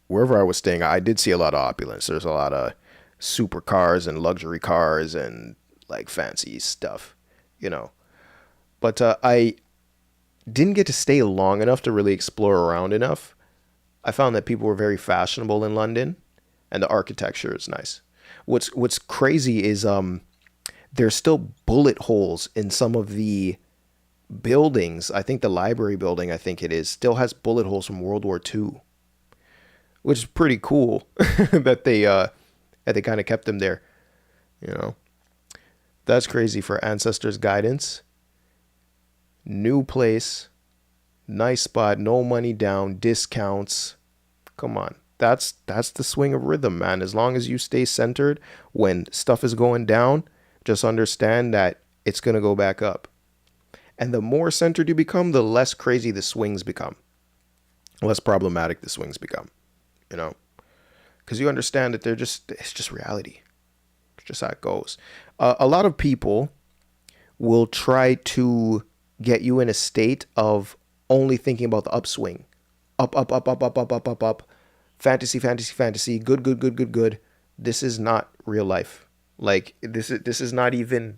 wherever I was staying, I did see a lot of opulence. There's a lot of supercars and luxury cars and like fancy stuff, you know. But I didn't get to stay long enough to really explore around enough. I found that people were very fashionable in London. And the architecture is nice. What's crazy is there's still bullet holes in some of the buildings. I think the library building, still has bullet holes from World War II, which is pretty cool that they kind of kept them there. You know, that's crazy for Ancestors Guidance. New place, nice spot, no money down, discounts. Come on. That's the swing of rhythm, man. As long as you stay centered when stuff is going down, just understand that it's going to go back up. And the more centered you become, the less crazy the swings become. Less problematic the swings become, you know, because you understand that it's just reality. It's just how it goes. A lot of people will try to get you in a state of only thinking about the upswing. Up, up, up, up, up, up, up, up, up. Fantasy, fantasy, fantasy. Good, good, good, good, good. This is not real life. Like, this is not even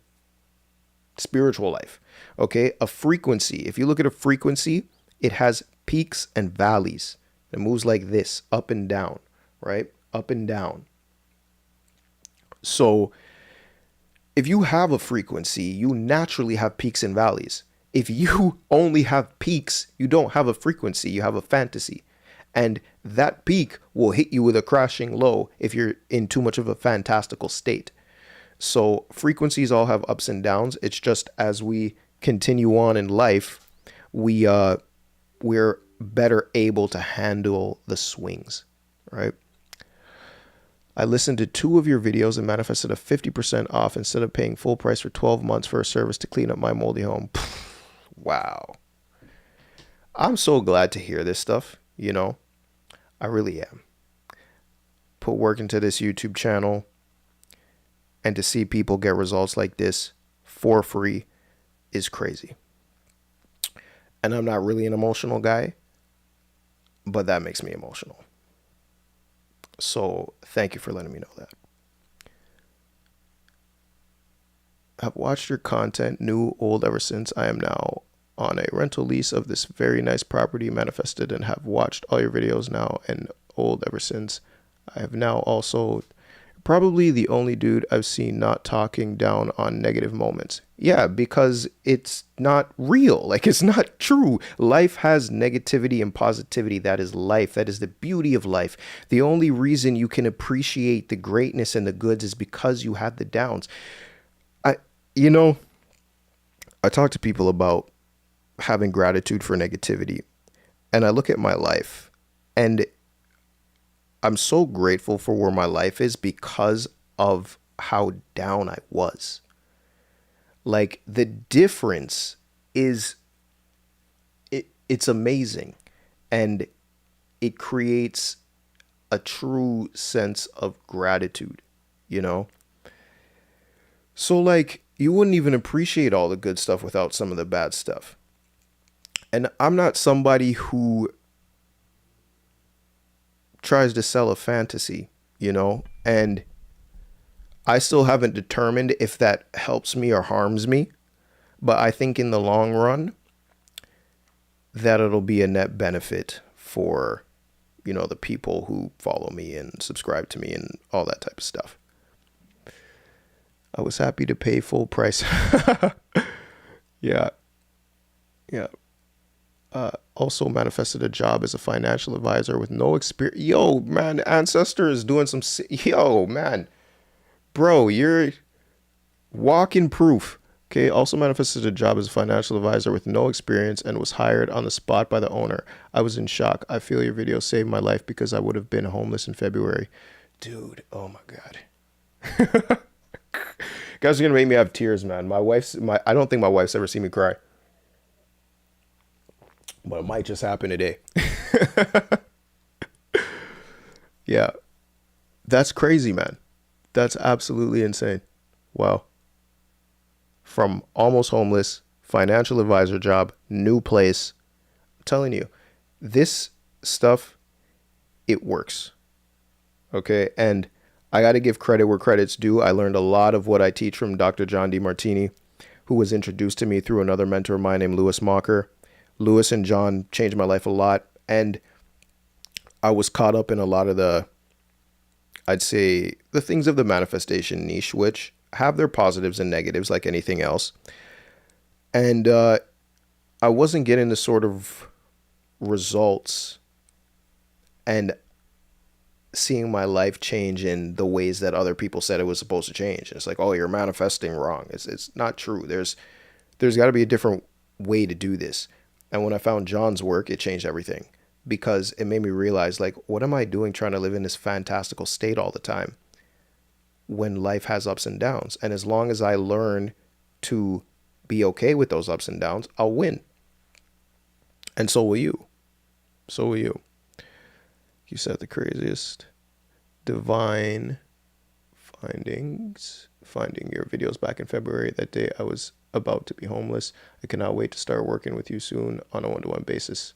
spiritual life. Okay? A frequency. If you look at a frequency, it has peaks and valleys. It moves like this, up and down, right? Up and down. So, if you have a frequency, you naturally have peaks and valleys. If you only have peaks, you don't have a frequency, you have a fantasy. And that peak will hit you with a crashing low if you're in too much of a fantastical state. So frequencies all have ups and downs. It's just as we continue on in life, we're better able to handle the swings, right? I listened to 2 of your videos and manifested a 50% off instead of paying full price for 12 months for a service to clean up my moldy home. Wow. I'm so glad to hear this stuff, you know. I really am. Put work into this YouTube channel, and to see people get results like this for free is crazy. And I'm not really an emotional guy, but that makes me emotional. So thank you for letting me know that. I've watched your content, new, old, ever since. I am now on a rental lease of this very nice property, manifested, and have watched all your videos now and old ever since. I have now also probably the only dude I've seen not talking down on negative moments. Yeah, because it's not real. Like, it's not true. Life has negativity and positivity. That is life. That is the beauty of life. The only reason you can appreciate the greatness and the goods is because you had the downs. I talk to people about having gratitude for negativity. And I look at my life, and I'm so grateful for where my life is because of how down I was. Like, the difference is it's amazing, and it creates a true sense of gratitude, you know? So like, you wouldn't even appreciate all the good stuff without some of the bad stuff. And I'm not somebody who tries to sell a fantasy, you know? And I still haven't determined if that helps me or harms me, but I think in the long run that it'll be a net benefit for, you know, the people who follow me and subscribe to me and all that type of stuff. I was happy to pay full price. Yeah. Yeah. Also manifested a job as a financial advisor with no experience. Yo, man, Ancestor is doing some. Yo, man, bro, you're walking proof. Okay. Also manifested a job as a financial advisor with no experience and was hired on the spot by the owner. I was in shock. I feel your video saved my life because I would have been homeless in February. Dude, oh my God. Guys are gonna make me have tears, man. I don't think my wife's ever seen me cry. But it might just happen today. Yeah. That's crazy, man. That's absolutely insane. Wow. From almost homeless, financial advisor job, new place. I'm telling you, this stuff, it works. Okay. And I got to give credit where credit's due. I learned a lot of what I teach from Dr. John Demartini, who was introduced to me through another mentor of mine named Lewis Mocker. Lewis and John changed my life a lot. And I was caught up in a lot of I'd say, the things of the manifestation niche, which have their positives and negatives like anything else. And I wasn't getting the sort of results and seeing my life change in the ways that other people said it was supposed to change. It's like, oh, you're manifesting wrong. It's not true. There's got to be a different way to do this. And when I found John's work, it changed everything, because it made me realize, like, what am I doing trying to live in this fantastical state all the time when life has ups and downs? And as long as I learn to be okay with those ups and downs, I'll win. And so will you. So will you. You said the craziest divine findings. Finding your videos back in February. That day I was about to be homeless. I cannot wait to start working with you soon on a one-to-one basis.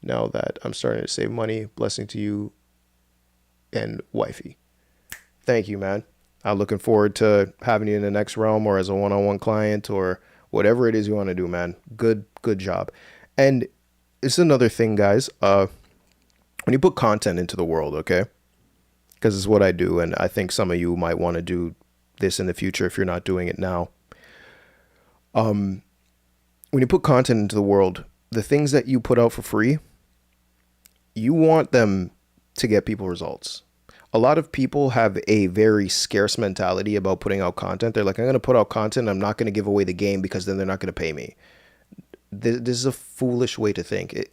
Now that I'm starting to save money, blessing to you and wifey. Thank you, man. I'm looking forward to having you in the next realm or as a one-on-one client or whatever it is you want to do, man. Good job. And it's another thing, guys. When you put content into the world, okay? Because it's what I do, and I think some of you might want to do this in the future if you're not doing it now. When you put content into the world, the things that you put out for free, you want them to get people results. A lot of people have a very scarce mentality about putting out content. They're like, I'm going to put out content. I'm not going to give away the game because then they're not going to pay me. This is a foolish way to think.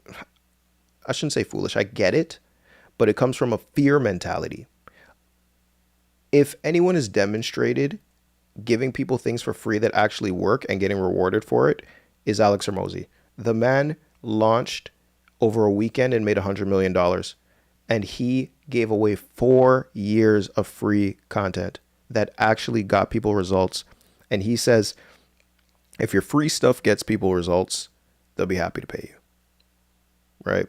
I shouldn't say foolish. I get it, but it comes from a fear mentality. If anyone has demonstrated giving people things for free that actually work and getting rewarded for it, is Alex Hormozi. The man launched over a weekend and made $100 million. And he gave away 4 years of free content that actually got people results. And he says, if your free stuff gets people results, they'll be happy to pay you. Right?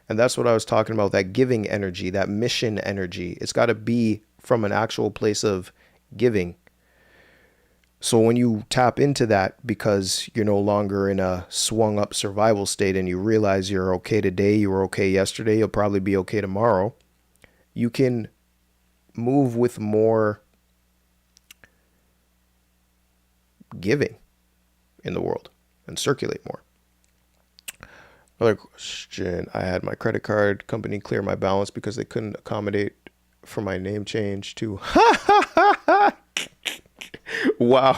And that's what I was talking about, that giving energy, that mission energy. It's got to be from an actual place of giving. So when you tap into that because you're no longer in a swung up survival state and you realize you're okay today, you were okay yesterday, you'll probably be okay tomorrow, you can move with more giving in the world and circulate more. Another question. I had my credit card company clear my balance because they couldn't accommodate for my name change to wow.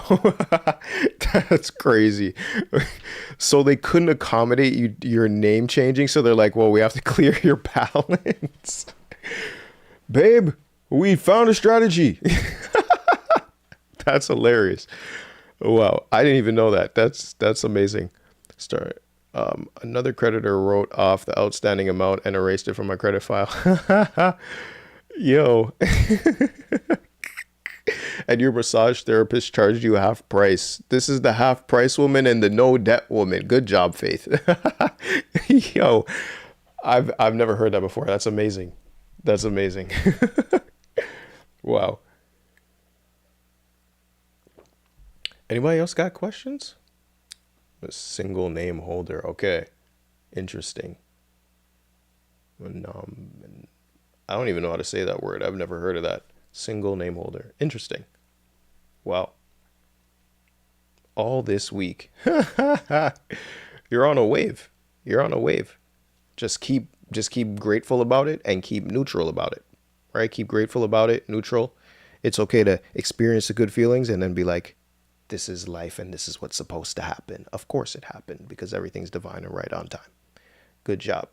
That's crazy. So they couldn't accommodate your name changing. So they're like, well, we have to clear your balance. Babe, we found a strategy. That's hilarious. Wow. I didn't even know that. That's amazing. Start. Another creditor wrote off the outstanding amount and erased it from my credit file. Yo. And your massage therapist charged you half price. This is the half price woman and the no debt woman. Good job, Faith. Yo, I've never heard that before. That's amazing. That's amazing. Wow. Anybody else got questions? A single name holder. Okay. Interesting. I don't even know how to say that word. I've never heard of that. Single name holder. Interesting. Wow. All this week. You're on a wave. You're on a wave. Just keep grateful about it and keep neutral about it. Right? Keep grateful about it, neutral. It's okay to experience the good feelings and then be like, this is life and this is what's supposed to happen. Of course it happened because everything's divine and right on time. Good job.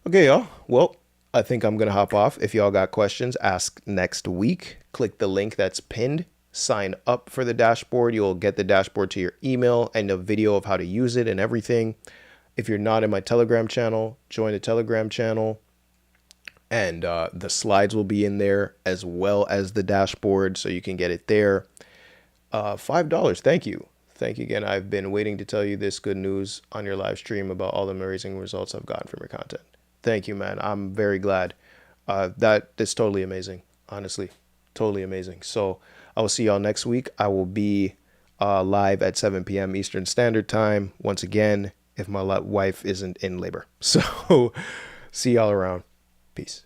Okay, y'all. Well, I think I'm going to hop off. If y'all got questions, ask next week. Click the link that's pinned. Sign up for the dashboard. You'll get the dashboard to your email and a video of how to use it and everything. If you're not in my Telegram channel, join the Telegram channel. And the slides will be in there as well as the dashboard so you can get it there. $5. Thank you. Thank you again. I've been waiting to tell you this good news on your live stream about all the amazing results I've gotten from your content. Thank you, man. I'm very glad. That is totally amazing. Honestly, totally amazing. So I will see y'all next week. I will be live at 7 p.m. Eastern Standard Time. Once again, if my wife isn't in labor. So see y'all around. Peace.